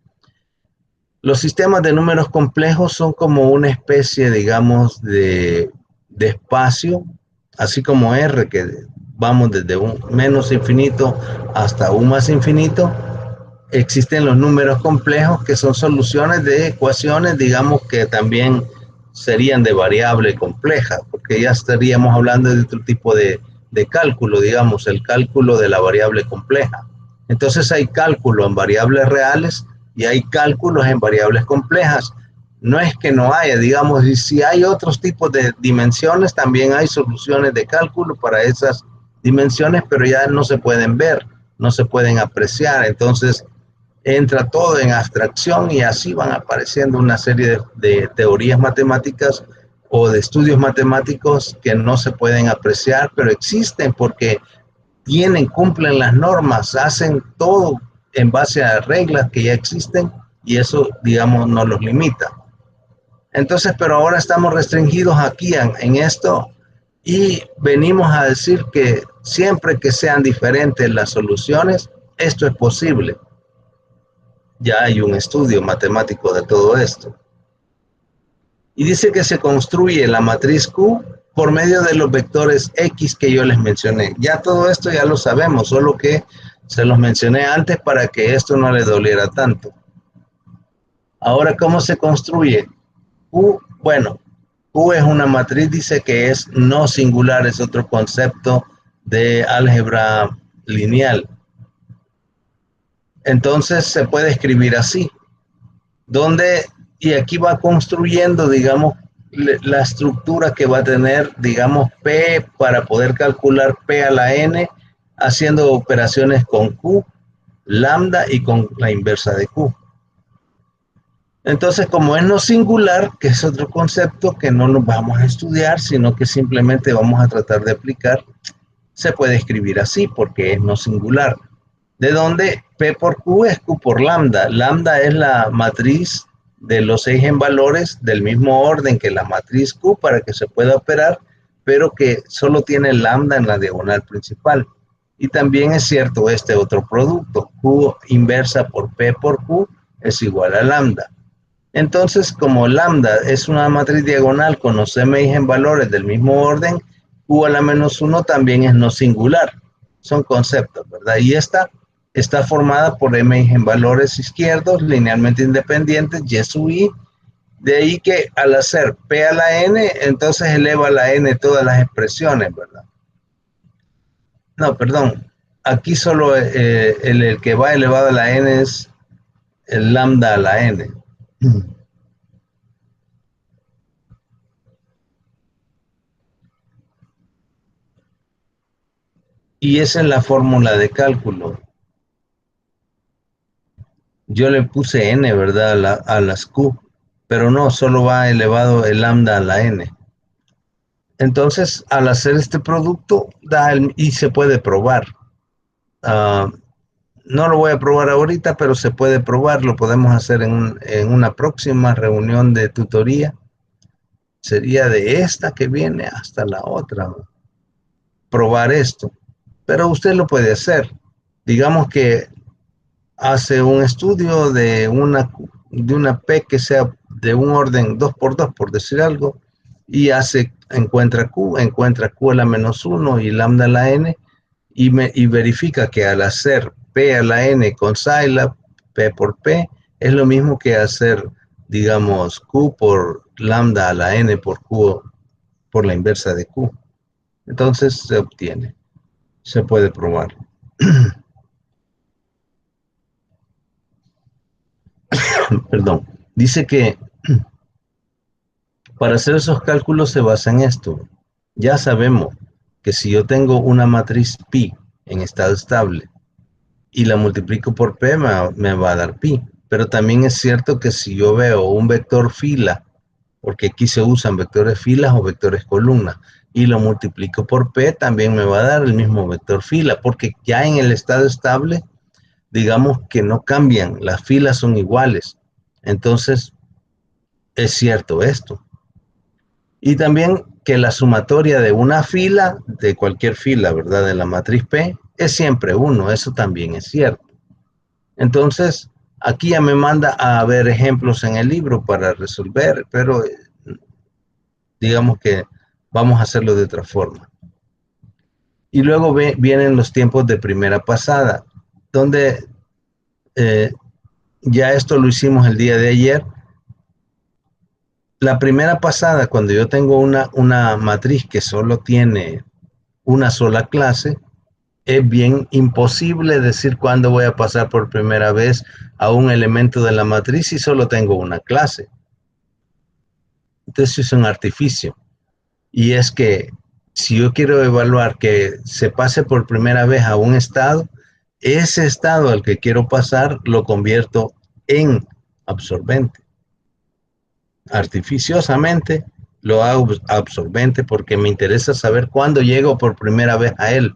Los sistemas de números complejos son como una especie, digamos, de espacio, así como R, que vamos desde un menos infinito hasta un más infinito. Existen los números complejos que son soluciones de ecuaciones, digamos que también serían de variable compleja, porque ya estaríamos hablando de otro tipo de cálculo, digamos, el cálculo de la variable compleja. Entonces hay cálculo en variables reales y hay cálculos en variables complejas. No es que no haya, digamos, y si hay otros tipos de dimensiones, también hay soluciones de cálculo para esas dimensiones, pero ya no se pueden ver, no se pueden apreciar. Entonces, entra todo en abstracción y así van apareciendo una serie de teorías matemáticas o de estudios matemáticos que no se pueden apreciar, pero existen porque cumplen las normas, hacen todo en base a reglas que ya existen y eso, digamos, no los limita. Entonces, pero ahora estamos restringidos aquí en esto y venimos a decir que siempre que sean diferentes las soluciones, esto es posible. Ya hay un estudio matemático de todo esto. Y dice que se construye la matriz Q por medio de los vectores X que yo les mencioné. Ya todo esto ya lo sabemos, solo que se los mencioné antes para que esto no le doliera tanto. Ahora, ¿cómo se construye? Q, bueno, Q es una matriz, dice que es no singular, es otro concepto de álgebra lineal. Entonces se puede escribir así, donde, y aquí va construyendo, digamos, la estructura que va a tener, digamos, P para poder calcular P a la N, haciendo operaciones con Q, lambda y con la inversa de Q. Entonces, como es no singular, que es otro concepto que no nos vamos a estudiar, sino que simplemente vamos a tratar de aplicar, se puede escribir así porque es no singular. De donde P por Q es Q por lambda. Lambda es la matriz de los eigenvalores del mismo orden que la matriz Q para que se pueda operar, pero que solo tiene lambda en la diagonal principal. Y también es cierto este otro producto, Q inversa por P por Q es igual a lambda. Entonces, como lambda es una matriz diagonal con los m eigenvalores del mismo orden, Q a la menos 1 también es no singular. Son conceptos, ¿verdad? Y esta está formada por M en valores izquierdos, linealmente independientes, Y sub I. De ahí que al hacer P a la N, entonces eleva a la N todas las expresiones, ¿verdad? No, perdón. Aquí solo el que va elevado a la N es el lambda a la N. Y esa es la fórmula de cálculo. Yo le puse N, ¿verdad? A las Q, pero no, solo va elevado el lambda a la N. Entonces, al hacer este producto, y se puede probar. Uh, no lo voy a probar ahorita, pero se puede probar, lo podemos hacer en una próxima reunión de tutoría. Sería de esta que viene hasta la otra, probar esto. Pero usted lo puede hacer. Digamos que hace un estudio de una P que sea de un orden 2×2, por decir algo, y encuentra Q a la menos 1 y lambda a la N, y verifica que al hacer P a la N con Scilab, P por P, es lo mismo que hacer, digamos, Q por lambda a la N por Q, por la inversa de Q. Entonces se obtiene, se puede probar. Perdón. Dice que para hacer esos cálculos se basa en esto. Ya sabemos que si yo tengo una matriz pi en estado estable y la multiplico por p, me va a dar pi. Pero también es cierto que si yo veo un vector fila, porque aquí se usan vectores filas o vectores columnas, y lo multiplico por p, también me va a dar el mismo vector fila, porque ya en el estado estable, digamos que no cambian, las filas son iguales. Entonces, es cierto esto. Y también que la sumatoria de una fila, de cualquier fila, ¿verdad? De la matriz P, es siempre 1, eso también es cierto. Entonces, aquí ya me manda a ver ejemplos en el libro para resolver, pero digamos que vamos a hacerlo de otra forma. Y luego vienen los tiempos de primera pasada, donde ya esto lo hicimos el día de ayer. La primera pasada, cuando yo tengo una matriz que solo tiene una sola clase, es bien imposible decir cuándo voy a pasar por primera vez a un elemento de la matriz si solo tengo una clase. Entonces es un artificio. Y es que si yo quiero evaluar que se pase por primera vez a un estado, ese estado al que quiero pasar lo convierto en absorbente. Artificiosamente lo hago absorbente porque me interesa saber cuándo llego por primera vez a él.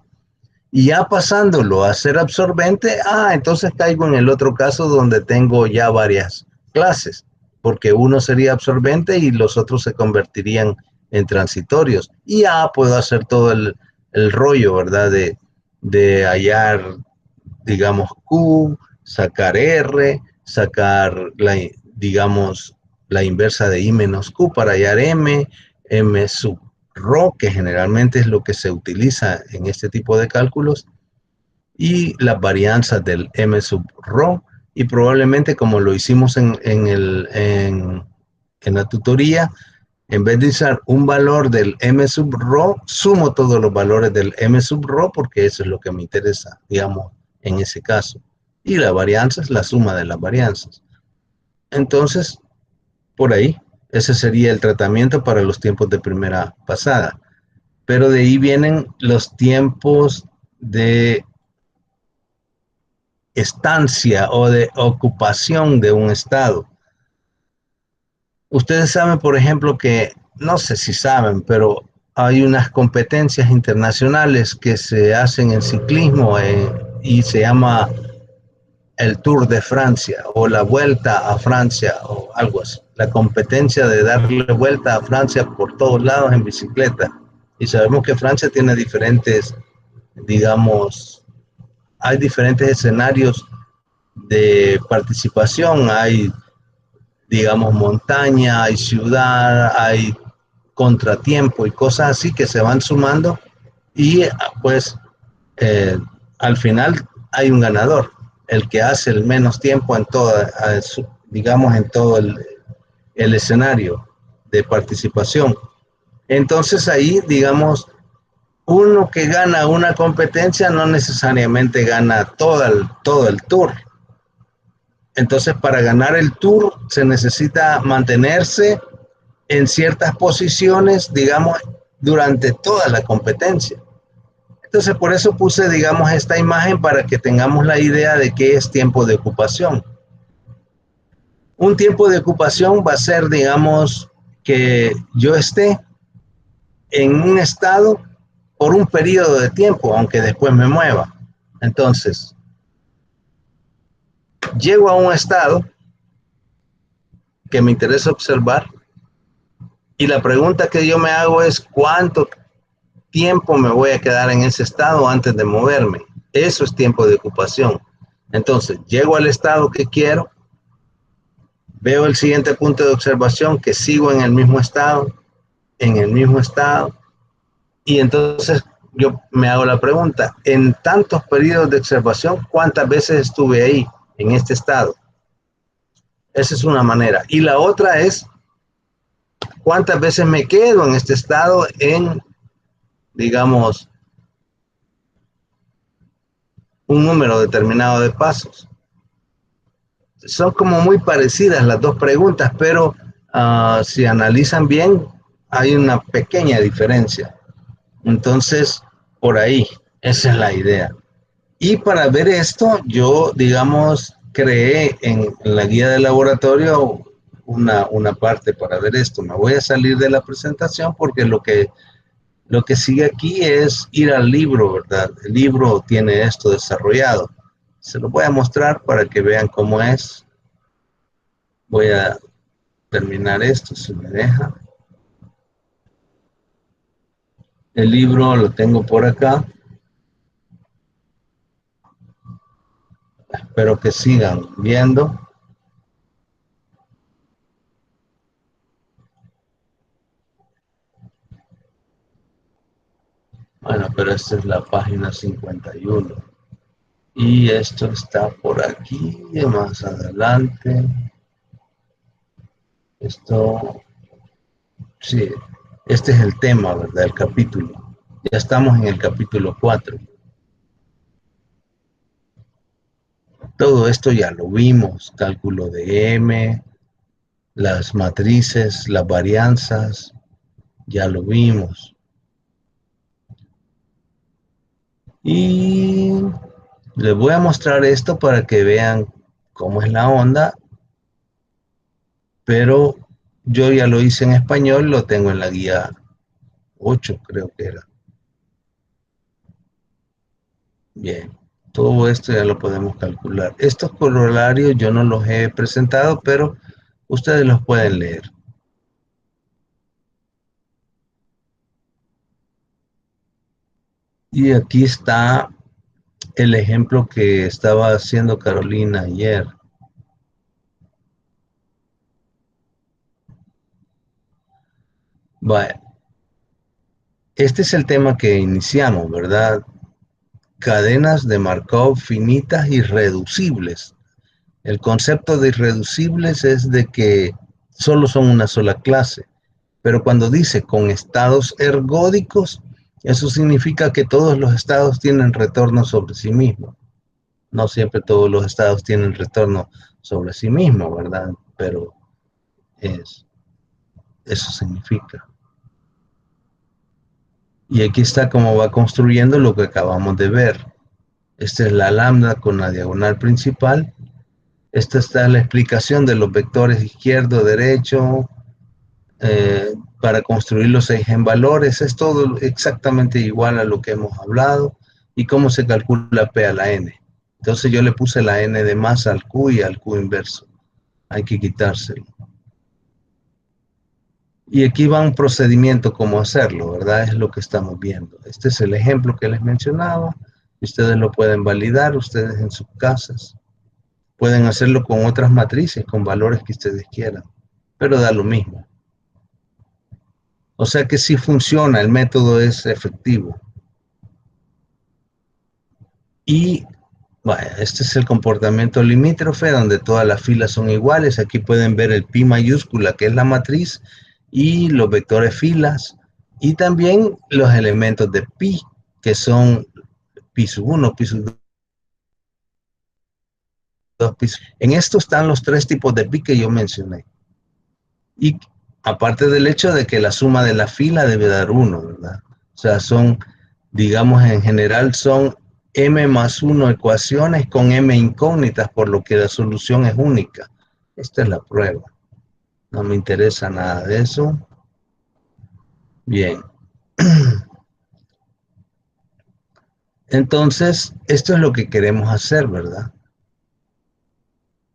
Y ya pasándolo a ser absorbente, entonces caigo en el otro caso donde tengo ya varias clases, porque uno sería absorbente y los otros se convertirían en transitorios. Y ya puedo hacer todo el rollo, ¿verdad? De hallar, digamos, Q, sacar R, sacar, digamos, la inversa de I menos Q para hallar M sub ρ, que generalmente es lo que se utiliza en este tipo de cálculos, y las varianzas del M sub ρ, y probablemente como lo hicimos en la tutoría, en vez de usar un valor del M sub ρ, sumo todos los valores del M sub ρ porque eso es lo que me interesa, digamos, en ese caso. Y la varianza es la suma de las varianzas. Entonces, por ahí, ese sería el tratamiento para los tiempos de primera pasada. Pero de ahí vienen los tiempos de estancia o de ocupación de un estado. Ustedes saben, por ejemplo, que, no sé si saben, pero hay unas competencias internacionales que se hacen en ciclismo y se llama el Tour de Francia o la Vuelta a Francia o algo así. La competencia de darle vuelta a Francia por todos lados en bicicleta. Y sabemos que Francia tiene diferentes, digamos, hay diferentes escenarios de participación. Hay, digamos, montaña, hay ciudad, hay contratiempo y cosas así que se van sumando y pues al final hay un ganador, el que hace el menos tiempo en toda, digamos, en todo el escenario de participación. Entonces ahí, digamos, uno que gana una competencia no necesariamente gana todo el tour. Entonces, para ganar el tour se necesita mantenerse en ciertas posiciones, digamos, durante toda la competencia. Entonces, por eso puse, digamos, esta imagen para que tengamos la idea de qué es tiempo de ocupación. Un tiempo de ocupación va a ser, digamos, que yo esté en un estado por un periodo de tiempo, aunque después me mueva. Entonces, llego a un estado que me interesa observar y la pregunta que yo me hago es ¿cuánto tiempo me voy a quedar en ese estado antes de moverme? Eso es tiempo de ocupación. Entonces, llego al estado que quiero, veo el siguiente punto de observación, que sigo en el mismo estado, y entonces yo me hago la pregunta, en tantos periodos de observación, ¿cuántas veces estuve ahí, en este estado? Esa es una manera. Y la otra es, ¿cuántas veces me quedo en este estado en, digamos, un número determinado de pasos? Son como muy parecidas las dos preguntas, pero si analizan bien, hay una pequeña diferencia. Entonces, por ahí, esa es la idea. Y para ver esto, yo, digamos, creé en la guía de laboratorio una parte para ver esto. Me voy a salir de la presentación porque lo que sigue aquí es ir al libro, ¿verdad? El libro tiene esto desarrollado. Se lo voy a mostrar para que vean cómo es. Voy a terminar esto, si me deja. El libro lo tengo por acá. Espero que sigan viendo. Bueno, pero esta es la página 51. Y esto está por aquí, más adelante. Esto, sí, este es el tema, ¿verdad? El capítulo. Ya estamos en el capítulo 4. Todo esto ya lo vimos, cálculo de M, las matrices, las varianzas, ya lo vimos. Y les voy a mostrar esto para que vean cómo es la onda, pero yo ya lo hice en español, lo tengo en la guía 8, creo que era. Bien, todo esto ya lo podemos calcular. Estos corolarios yo no los he presentado, pero ustedes los pueden leer. Y aquí está el ejemplo que estaba haciendo Carolina ayer. Vaya, este es el tema que iniciamos, ¿verdad? Cadenas de Markov finitas y reducibles. El concepto de irreducibles es de que solo son una sola clase, pero cuando dice con estados ergódicos, eso significa que todos los estados tienen retorno sobre sí mismos. No siempre todos los estados tienen retorno sobre sí mismos, ¿verdad? Pero eso significa. Y aquí está cómo va construyendo lo que acabamos de ver. Esta es la lambda con la diagonal principal. Esta está la explicación de los vectores izquierdo, derecho, para construir los eigenvalores. Es todo exactamente igual a lo que hemos hablado. Y cómo se calcula P a la N. Entonces yo le puse la N de más al Q y al Q inverso. Hay que quitárselo. Y aquí va un procedimiento cómo hacerlo, ¿verdad? Es lo que estamos viendo. Este es el ejemplo que les mencionaba. Ustedes lo pueden validar, ustedes en sus casas. Pueden hacerlo con otras matrices, con valores que ustedes quieran, pero da lo mismo. O sea que sí funciona, el método es efectivo. Y bueno, este es el comportamiento limítrofe, donde todas las filas son iguales. Aquí pueden ver el pi mayúscula, que es la matriz, y los vectores filas, y también los elementos de pi, que son pi sub 1, pi sub 2, pi sub... En esto están los tres tipos de pi que yo mencioné. Y aparte del hecho de que la suma de la fila debe dar 1, ¿verdad? O sea, son, digamos, en general son m más 1 ecuaciones con m incógnitas, por lo que la solución es única. Esta es la prueba. No me interesa nada de eso. Bien. Entonces, esto es lo que queremos hacer, ¿verdad?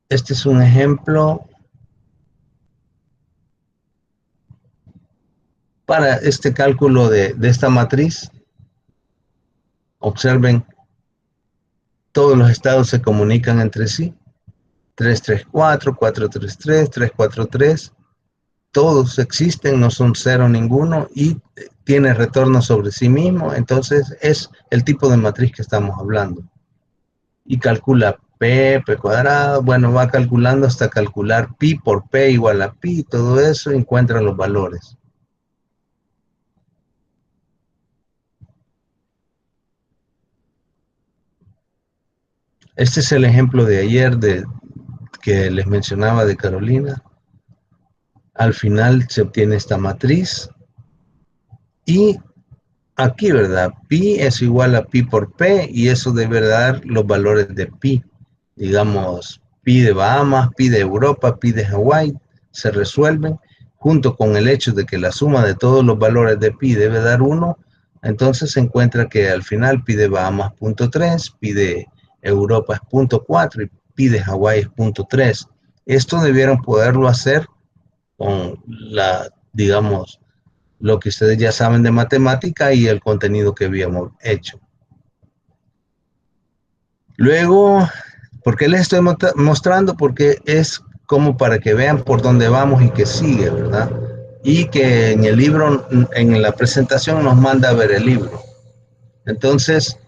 Este es un ejemplo para este cálculo de esta matriz. Observen, todos los estados se comunican entre sí. 334, 433, 343, todos existen, no son cero ninguno y tiene retorno sobre sí mismo. Entonces es el tipo de matriz que estamos hablando. Y calcula p cuadrado, bueno, va calculando hasta calcular pi por p igual a pi, todo eso, encuentra los valores. Este es el ejemplo de ayer que les mencionaba de Carolina. Al final se obtiene esta matriz y aquí, ¿verdad? Pi es igual a pi por p y eso debe dar los valores de pi. Digamos, pi de Bahamas, pi de Europa, pi de Hawái, se resuelven junto con el hecho de que la suma de todos los valores de pi debe dar 1. Entonces se encuentra que al final pi de Bahamas es 0.3, pi de Europa es 0.4 y pi de Hawái es 0.3. Esto debieron poderlo hacer con la, digamos, lo que ustedes ya saben de matemática y el contenido que habíamos hecho. Luego, ¿por qué les estoy mostrando? Porque es como para que vean por dónde vamos y que sigue, ¿verdad? Y que en el libro, en la presentación nos manda a ver el libro. Entonces,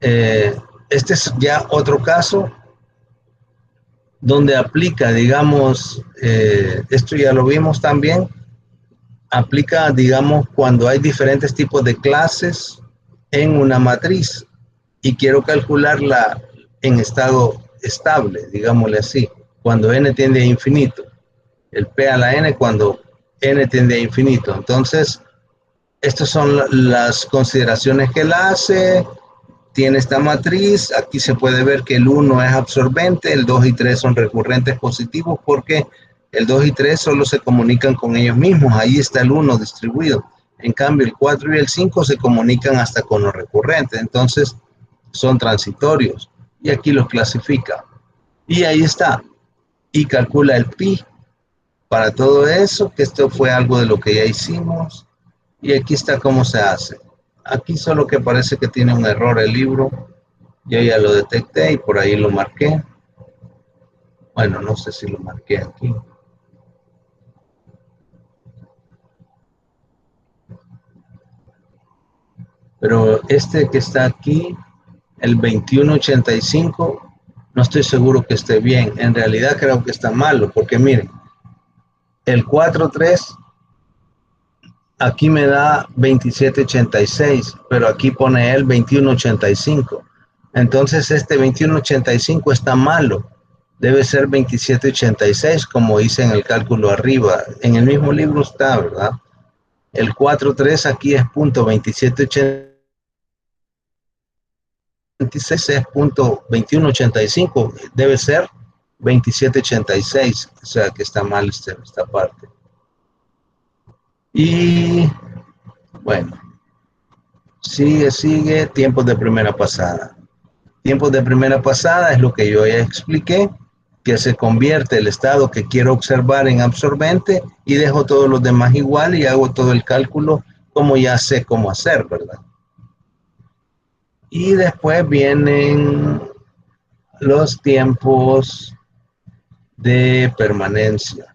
este es ya otro caso donde aplica, digamos, esto ya lo vimos también, aplica, digamos, cuando hay diferentes tipos de clases en una matriz y quiero calcularla en estado estable, digámosle así, cuando n tiende a infinito, el p a la n cuando n tiende a infinito. Entonces, estas son las consideraciones que él hace. Tiene esta matriz, aquí se puede ver que el 1 es absorbente, el 2 y 3 son recurrentes positivos porque el 2 y 3 solo se comunican con ellos mismos, ahí está el 1 distribuido. En cambio, el 4 y el 5 se comunican hasta con los recurrentes, entonces son transitorios y aquí los clasifica. Y ahí está, y calcula el pi para todo eso, que esto fue algo de lo que ya hicimos, y aquí está cómo se hace. Aquí solo que parece que tiene un error el libro, yo ya lo detecté y por ahí lo marqué. Bueno, no sé si lo marqué aquí. Pero este que está aquí, el 2185, no estoy seguro que esté bien. En realidad creo que está malo, porque miren, el 43 aquí me da 2786, pero aquí pone él 2185. Entonces este 2185 está malo. Debe ser 2786, como hice en el cálculo arriba. En el mismo libro está, ¿verdad? El 43 aquí es punto 2786, es punto 2185, debe ser 2786, o sea que está mal esta parte. Y bueno, sigue tiempos de primera pasada. Tiempos de primera pasada es lo que yo ya expliqué, que se convierte el estado que quiero observar en absorbente y dejo todos los demás igual y hago todo el cálculo como ya sé cómo hacer, ¿verdad? Y después vienen los tiempos de permanencia,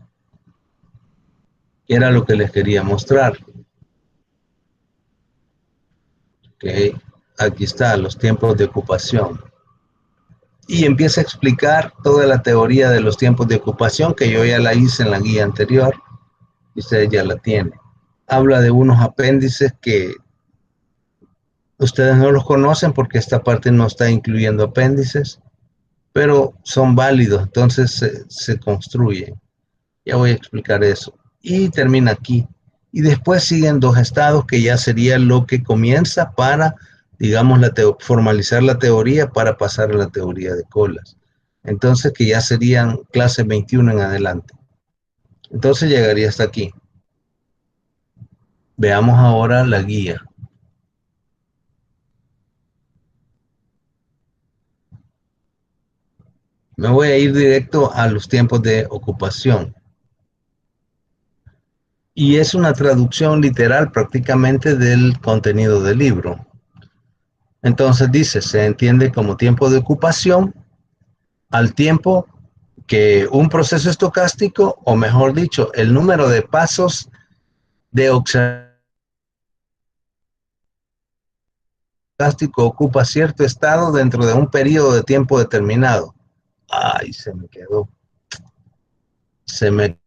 que era lo que les quería mostrar. Ok, aquí está, los tiempos de ocupación. Y empieza a explicar toda la teoría de los tiempos de ocupación que yo ya la hice en la guía anterior y ustedes ya la tienen. Habla de unos apéndices que ustedes no los conocen porque esta parte no está incluyendo apéndices, pero son válidos, entonces se construyen. Ya voy a explicar eso. Y termina aquí. Y después siguen dos estados que ya sería lo que comienza para, digamos, formalizar la teoría para pasar a la teoría de colas. Entonces, que ya serían clase 21 en adelante. Entonces llegaría hasta aquí. Veamos ahora la guía. Me voy a ir directo a los tiempos de ocupación. Y es una traducción literal prácticamente del contenido del libro. Entonces dice, se entiende como tiempo de ocupación al tiempo que un proceso estocástico, o mejor dicho, el número de pasos de observación estocástico ocupa cierto estado dentro de un periodo de tiempo determinado. Ay, se me quedó. Se me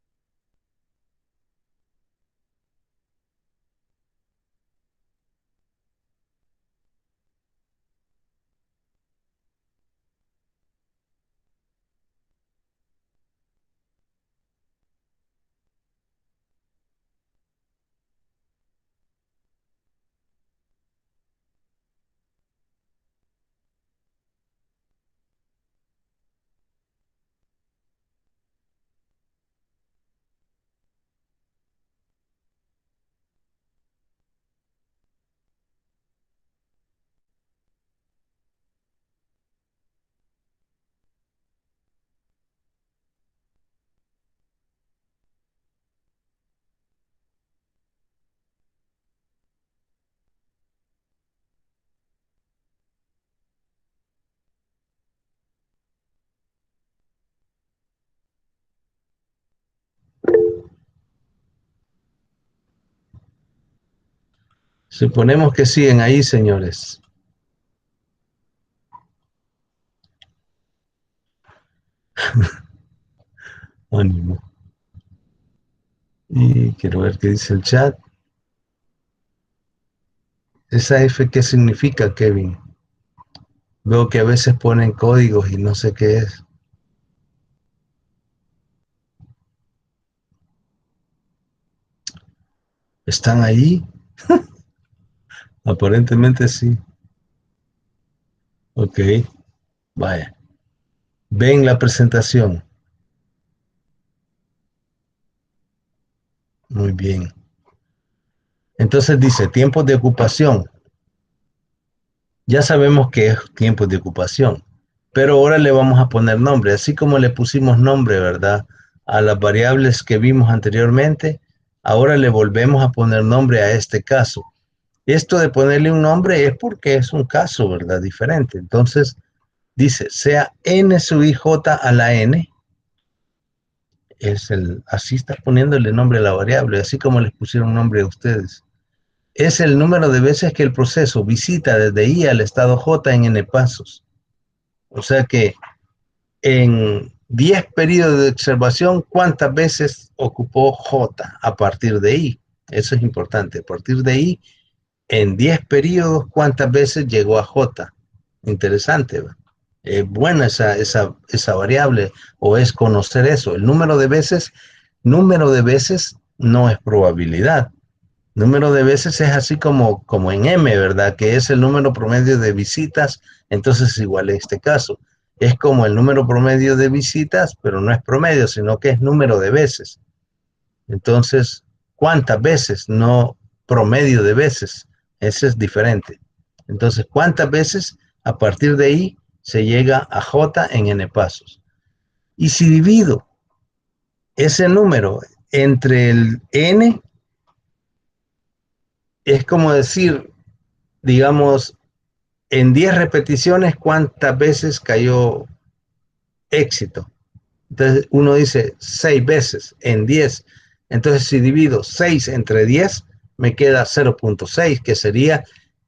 Suponemos que siguen ahí, señores. Ánimo. Y quiero ver qué dice el chat. ¿Esa F qué significa, Kevin? Veo que a veces ponen códigos y no sé qué es. ¿Están ahí? Aparentemente sí. Ok, vaya. Ven la presentación. Muy bien. Entonces dice, tiempos de ocupación. Ya sabemos que es tiempos de ocupación, pero ahora le vamos a poner nombre, así como le pusimos nombre, ¿verdad? A las variables que vimos anteriormente, ahora le volvemos a poner nombre a este caso. Esto de ponerle un nombre es porque es un caso, ¿verdad? Diferente. Entonces, dice, sea n sub i j a la n, así está poniéndole nombre a la variable, así como les pusieron nombre a ustedes. Es el número de veces que el proceso visita desde i al estado j en n pasos. O sea que en 10 periodos de observación, ¿cuántas veces ocupó j a partir de i? Eso es importante. A partir de i, en 10 periodos, ¿cuántas veces llegó a j? Interesante, ¿va? Buena esa variable, o es conocer eso. El número de veces no es probabilidad. Número de veces es así como en M, ¿verdad? Que es el número promedio de visitas, entonces es igual en este caso. Es como el número promedio de visitas, pero no es promedio, sino que es número de veces. Entonces, ¿cuántas veces? No promedio de veces. Ese es diferente. Entonces, ¿cuántas veces? A partir de ahí se llega a J en N pasos. Y si divido ese número entre el N, es como decir, digamos, en 10 repeticiones, ¿cuántas veces cayó éxito? Entonces uno dice 6 veces en 10. Entonces si divido 6 entre 10, me queda 0.6, que sería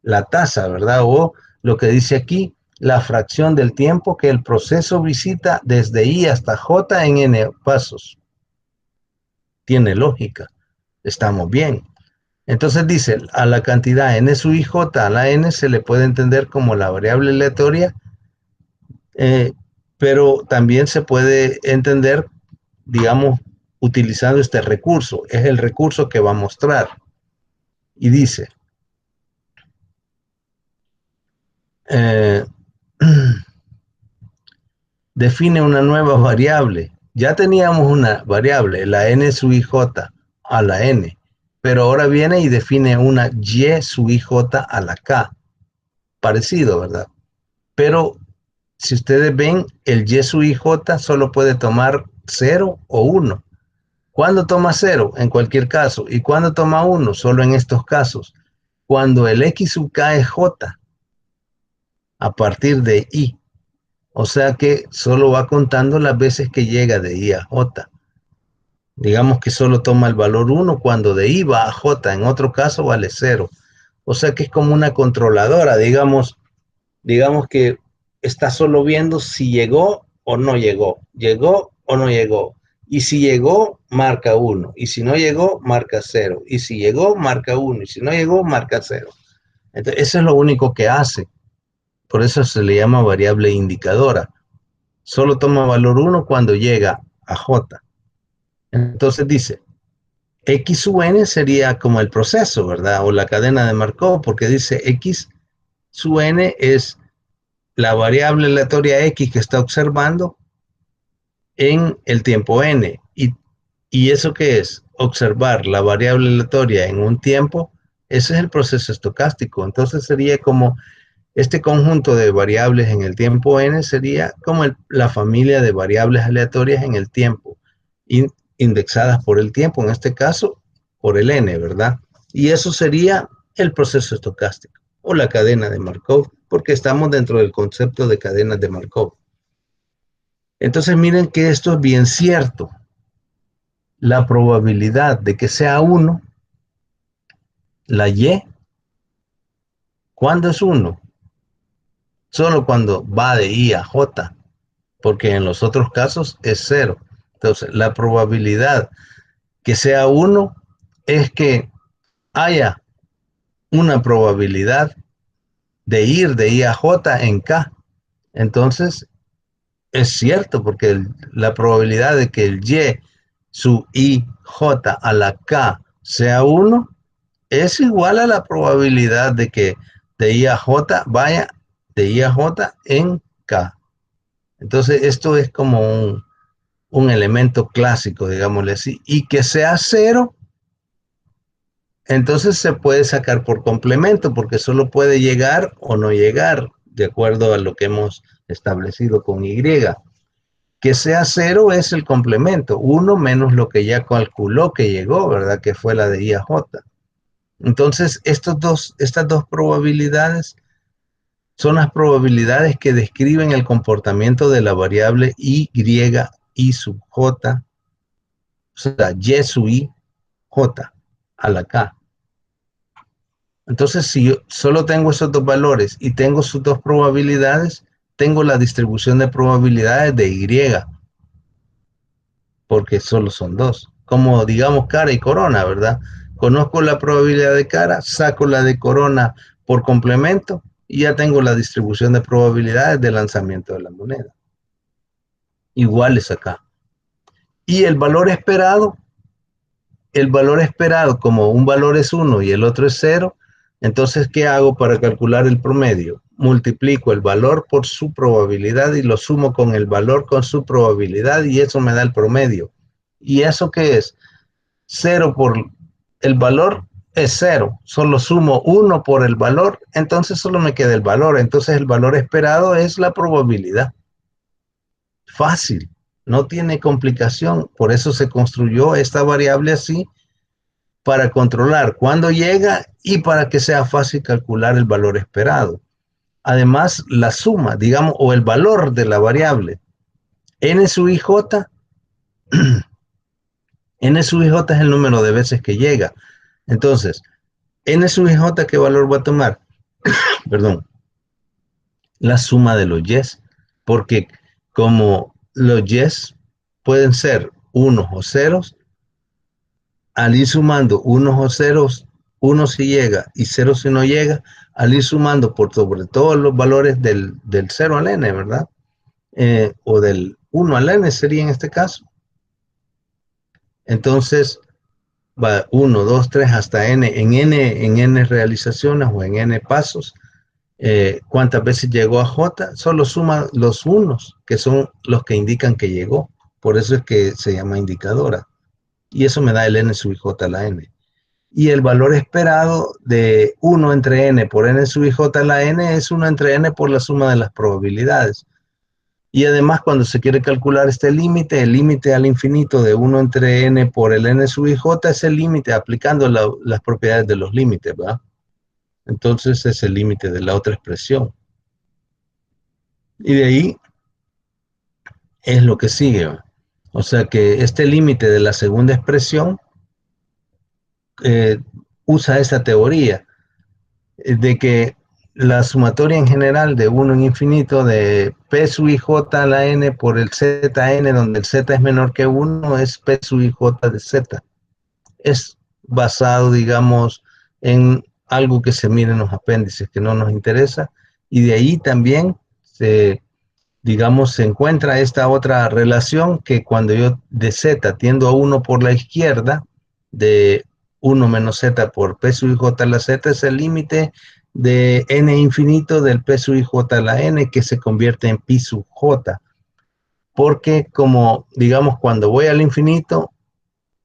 la tasa, ¿verdad? O lo que dice aquí, la fracción del tiempo que el proceso visita desde I hasta J en N pasos. Tiene lógica, estamos bien. Entonces dice, a la cantidad n sub ij a la n se le puede entender como la variable aleatoria, pero también se puede entender, digamos, utilizando este recurso. Es el recurso que va a mostrar. Y dice, define una nueva variable. Ya teníamos una variable, la n sub ij a la n, pero ahora viene y define una y sub ij a la k. Parecido, ¿verdad? Pero si ustedes ven, el y sub ij solo puede tomar 0 o 1. ¿Cuándo toma 0? En cualquier caso. ¿Y cuándo toma 1? Solo en estos casos. Cuando el x sub k es j, a partir de i. O sea que solo va contando las veces que llega de i a j. Digamos que solo toma el valor 1 cuando de i va a j. En otro caso vale 0. O sea que es como una controladora. Digamos que está solo viendo si llegó o no llegó. Llegó o no llegó. Y si llegó, marca 1. Y si no llegó, marca 0. Y si llegó, marca 1. Y si no llegó, marca 0. Entonces, eso es lo único que hace. Por eso se le llama variable indicadora. Solo toma valor 1 cuando llega a j. Entonces dice, x sub n sería como el proceso, ¿verdad? O la cadena de Markov, porque dice x sub n es la variable aleatoria x que está observando en el tiempo n. ¿Y eso qué es? Observar la variable aleatoria en un tiempo. Ese es el proceso estocástico. Entonces sería como este conjunto de variables en el tiempo n sería como la familia de variables aleatorias en el tiempo, indexadas por el tiempo, en este caso por el n, ¿verdad? Y eso sería el proceso estocástico o la cadena de Markov, porque estamos dentro del concepto de cadenas de Markov. Entonces miren que esto es bien cierto. La probabilidad de que sea 1, la y, ¿cuándo es 1? Solo cuando va de i a j, porque en los otros casos es 0. Entonces, la probabilidad que sea 1 es que haya una probabilidad de ir de i a j en k. Entonces, es cierto, porque la probabilidad de que el y sub i j a la k sea 1 es igual a la probabilidad de que de i a j vaya de i a j en k. Entonces, esto es como un elemento clásico, digámosle así, y que sea 0, entonces se puede sacar por complemento, porque solo puede llegar o no llegar, de acuerdo a lo que hemos establecido con y. Que sea 0 es el complemento, 1 menos lo que ya calculó que llegó, ¿verdad? Que fue la de i a j. Entonces, estas dos probabilidades son las probabilidades que describen el comportamiento de la variable y sub j, o sea, y sub i j a la k. Entonces, si yo solo tengo esos dos valores y tengo sus dos probabilidades, tengo la distribución de probabilidades de y, porque solo son dos. Como digamos cara y corona, ¿verdad? Conozco la probabilidad de cara, saco la de corona por complemento y ya tengo la distribución de probabilidades de lanzamiento de la moneda. Iguales acá. Y el valor esperado, como un valor es 1 y el otro es 0, entonces, ¿qué hago para calcular el promedio? Multiplico el valor por su probabilidad y lo sumo con el valor con su probabilidad y eso me da el promedio. ¿Y eso qué es? 0 por el valor es 0. Solo sumo 1 por el valor, entonces solo me queda el valor. Entonces el valor esperado es la probabilidad. Fácil, no tiene complicación. Por eso se construyó esta variable así, para controlar cuándo llega y para que sea fácil calcular el valor esperado. Además, la suma, digamos, o el valor de la variable n sub ij, n sub ij es el número de veces que llega. Entonces, n sub ij, ¿qué valor va a tomar? perdón, la suma de los yes, porque como los yes pueden ser unos o ceros, al ir sumando unos o ceros, uno si llega y cero si no llega, al ir sumando por sobre todos los valores del 0 al n, ¿verdad? O del 1 al n sería en este caso. Entonces, va 1, 2, 3 hasta n, en n realizaciones o en n pasos. ¿Cuántas veces llegó a J? Solo suma los unos, que son los que indican que llegó. Por eso es que se llama indicadora. Y eso me da el n sub i j a la n. Y el valor esperado de 1 entre n por n sub i j a la n es 1 entre n por la suma de las probabilidades. Y además, cuando se quiere calcular este límite, el límite al infinito de 1 entre n por el n sub i j es el límite aplicando las propiedades de los límites, ¿verdad? Entonces es el límite de la otra expresión. Y de ahí es lo que sigue, ¿verdad? O sea que este límite de la segunda expresión usa esa teoría de que la sumatoria en general de 1 en infinito de P sub i j a la n por el zn, donde el z es menor que 1, es P sub i j de z. Es basado, digamos, en algo que se mide en los apéndices, que no nos interesa, y de ahí también digamos, se encuentra esta otra relación que cuando yo de z tiendo a 1 por la izquierda, de 1 menos z por P sub i j a la z es el límite de n infinito del P sub i j a la n que se convierte en pi sub j. Porque como, digamos, cuando voy al infinito,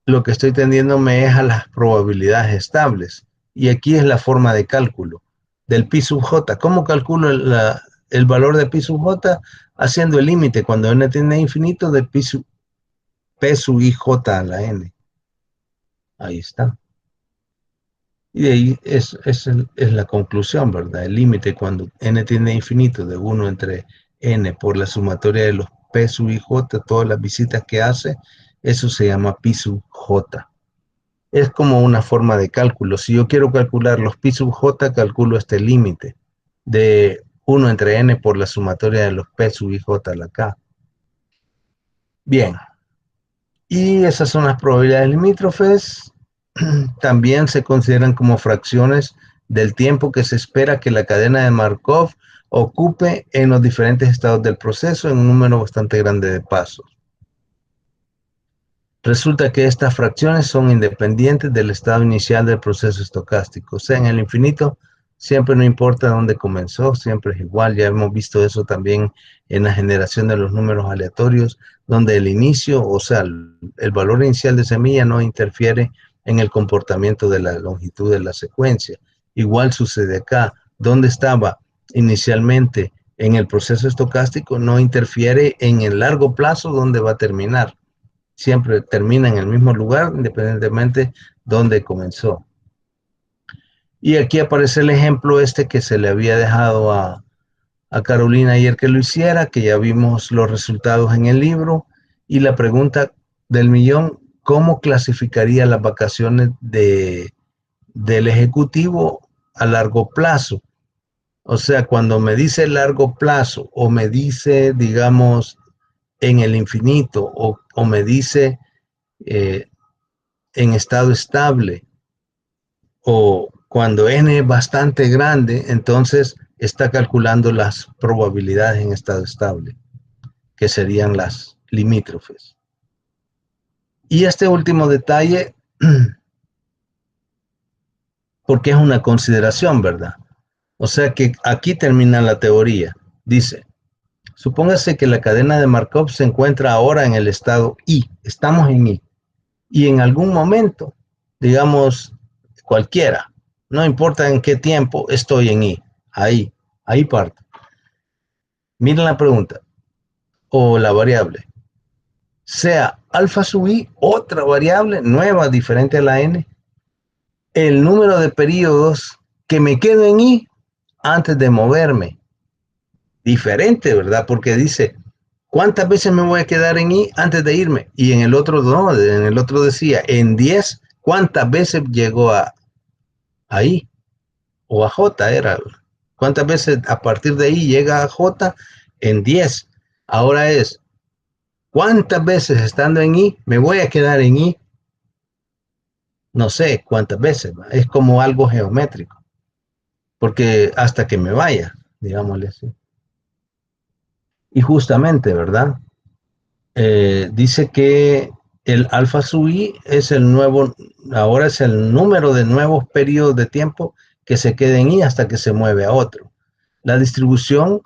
lo que estoy tendiéndome es a las probabilidades estables. Y aquí es la forma de cálculo del pi sub j. ¿Cómo calculo el valor de pi sub j? Haciendo el límite cuando n tiende a infinito de P sub i j a la n. Ahí está. Y de ahí es la conclusión, ¿verdad? El límite cuando n tiende a infinito de 1 entre n por la sumatoria de los P sub i j, todas las visitas que hace, eso se llama pi sub j. Es como una forma de cálculo. Si yo quiero calcular los pi sub j, calculo este límite de 1 entre n por la sumatoria de los P sub i j a la k. Bien. Y esas son las probabilidades limítrofes. También se consideran como fracciones del tiempo que se espera que la cadena de Markov ocupe en los diferentes estados del proceso en un número bastante grande de pasos. Resulta que estas fracciones son independientes del estado inicial del proceso estocástico. O sea, en el infinito siempre no importa dónde comenzó, siempre es igual. Ya hemos visto eso también en la generación de los números aleatorios, donde el inicio, o sea, el valor inicial de semilla no interfiere en el comportamiento de la longitud de la secuencia. Igual sucede acá, donde estaba inicialmente en el proceso estocástico no interfiere en el largo plazo donde va a terminar. Siempre termina en el mismo lugar, independientemente donde comenzó. Y aquí aparece el ejemplo este que se le había dejado a Carolina ayer que lo hiciera, que ya vimos los resultados en el libro, y la pregunta del millón: ¿cómo clasificaría las vacaciones del ejecutivo a largo plazo? O sea, cuando me dice largo plazo o me dice, digamos, en el infinito o me dice en estado estable, o cuando n es bastante grande, entonces está calculando las probabilidades en estado estable, que serían las limítrofes. Y este último detalle, porque es una consideración, ¿verdad? O sea que aquí termina la teoría. Dice, supóngase que la cadena de Markov se encuentra ahora en el estado I, estamos en I, y en algún momento, digamos, cualquiera, no importa en qué tiempo, estoy en I, ahí parto. Miren la pregunta, o la variable, sea alfa sub I, otra variable nueva, diferente a la n, el número de periodos que me quedo en I antes de moverme, diferente, ¿verdad? Porque dice, ¿cuántas veces me voy a quedar en I antes de irme? Y en el otro no, en el otro decía, en 10, ¿cuántas veces llegó a I? O a J era. ¿Cuántas veces a partir de ahí llega a J? En 10. Ahora es, ¿cuántas veces estando en I me voy a quedar en I? No sé cuántas veces, ¿va? Es como algo geométrico, porque hasta que me vaya, digámosle así. Y justamente, ¿verdad? Dice que el alfa sub i es el nuevo, ahora es el número de nuevos periodos de tiempo que se queda en i hasta que se mueve a otro. La distribución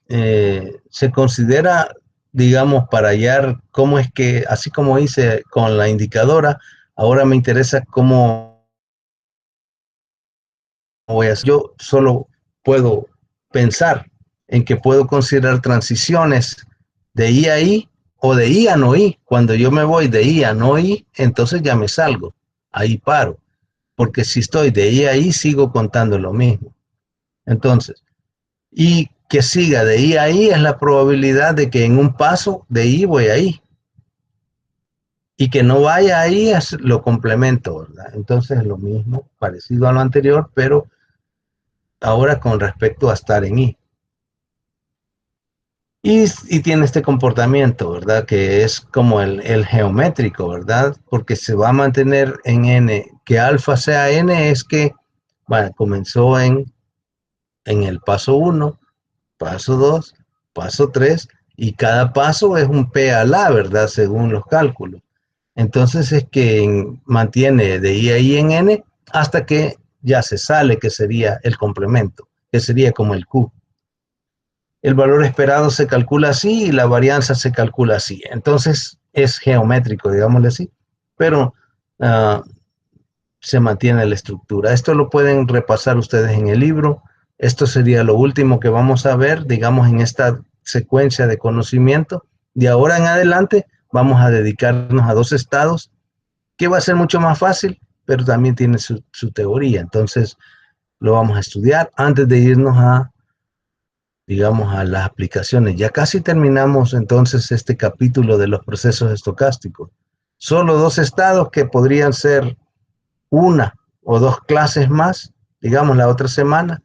se considera, digamos, para hallar cómo es que, así como hice con la indicadora, ahora me interesa cómo voy a hacer. Yo solo puedo pensar en que puedo considerar transiciones de I a I o de I a no I. Cuando yo me voy de I a no I, entonces ya me salgo. Ahí paro. Porque si estoy de I a I, sigo contando lo mismo. Entonces, y que siga de I a I es la probabilidad de que en un paso de I voy a I. Y que no vaya ahí es lo complemento, ¿verdad? Entonces es lo mismo, parecido a lo anterior, pero ahora con respecto a estar en I. Y tiene este comportamiento, ¿verdad? Que es como el geométrico, ¿verdad? Porque se va a mantener en n. Que alfa sea n es que, bueno, comenzó en el paso 1, paso 2, paso 3, y cada paso es un p a la, ¿verdad? Según los cálculos. Entonces es que mantiene de i a i en n hasta que ya se sale, que sería el complemento, que sería como el q. El valor esperado se calcula así y la varianza se calcula así. Entonces es geométrico, digámosle así, pero uh, se mantiene la estructura. Esto lo pueden repasar ustedes en el libro. Esto sería lo último que vamos a ver, digamos, en esta secuencia de conocimiento. De ahora en adelante vamos a dedicarnos a dos estados, que va a ser mucho más fácil, pero también tiene su teoría. Entonces lo vamos a estudiar antes de irnos a, digamos, a las aplicaciones. Ya casi terminamos entonces este capítulo de los procesos estocásticos. Solo dos estados que podrían ser una o dos clases más, digamos, la otra semana,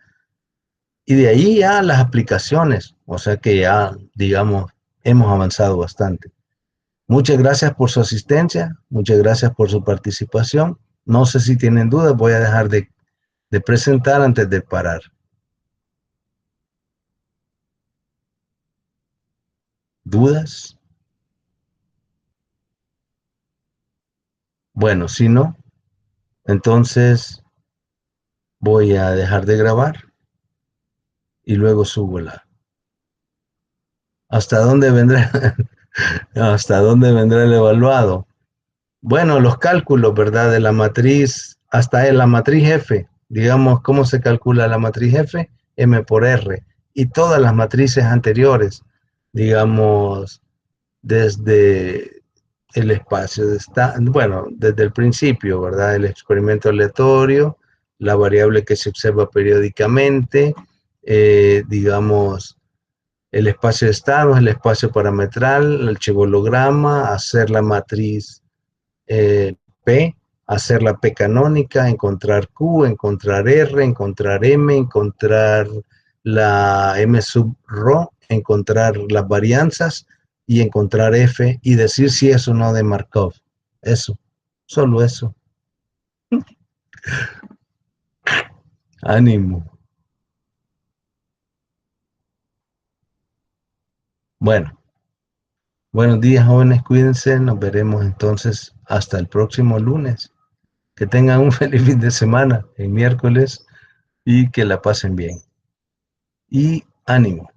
y de ahí ya las aplicaciones, o sea que ya, digamos, hemos avanzado bastante. Muchas gracias por su asistencia, muchas gracias por su participación. No sé si tienen dudas, voy a dejar de presentar antes de parar. ¿Dudas? Bueno, si no, entonces voy a dejar de grabar y luego subo la. ¿Hasta dónde vendrá? ¿Hasta dónde vendrá el evaluado? Bueno, los cálculos, ¿verdad? De la matriz, hasta en la matriz F, digamos, ¿cómo se calcula la matriz F? M por R. Y todas las matrices anteriores, digamos, desde el espacio de bueno, desde el principio, ¿verdad? El experimento aleatorio, la variable que se observa periódicamente, digamos, el espacio de estados, el espacio parametral, el archivolograma, hacer la matriz P, hacer la P canónica, encontrar Q, encontrar R, encontrar M, encontrar la M sub ρ, encontrar las varianzas y encontrar F y decir si es o no de Markov. Eso, solo eso. Ánimo. Bueno, buenos días jóvenes, cuídense, nos veremos entonces hasta el próximo lunes. Que tengan un feliz fin de semana, el miércoles, y que la pasen bien. Y ánimo.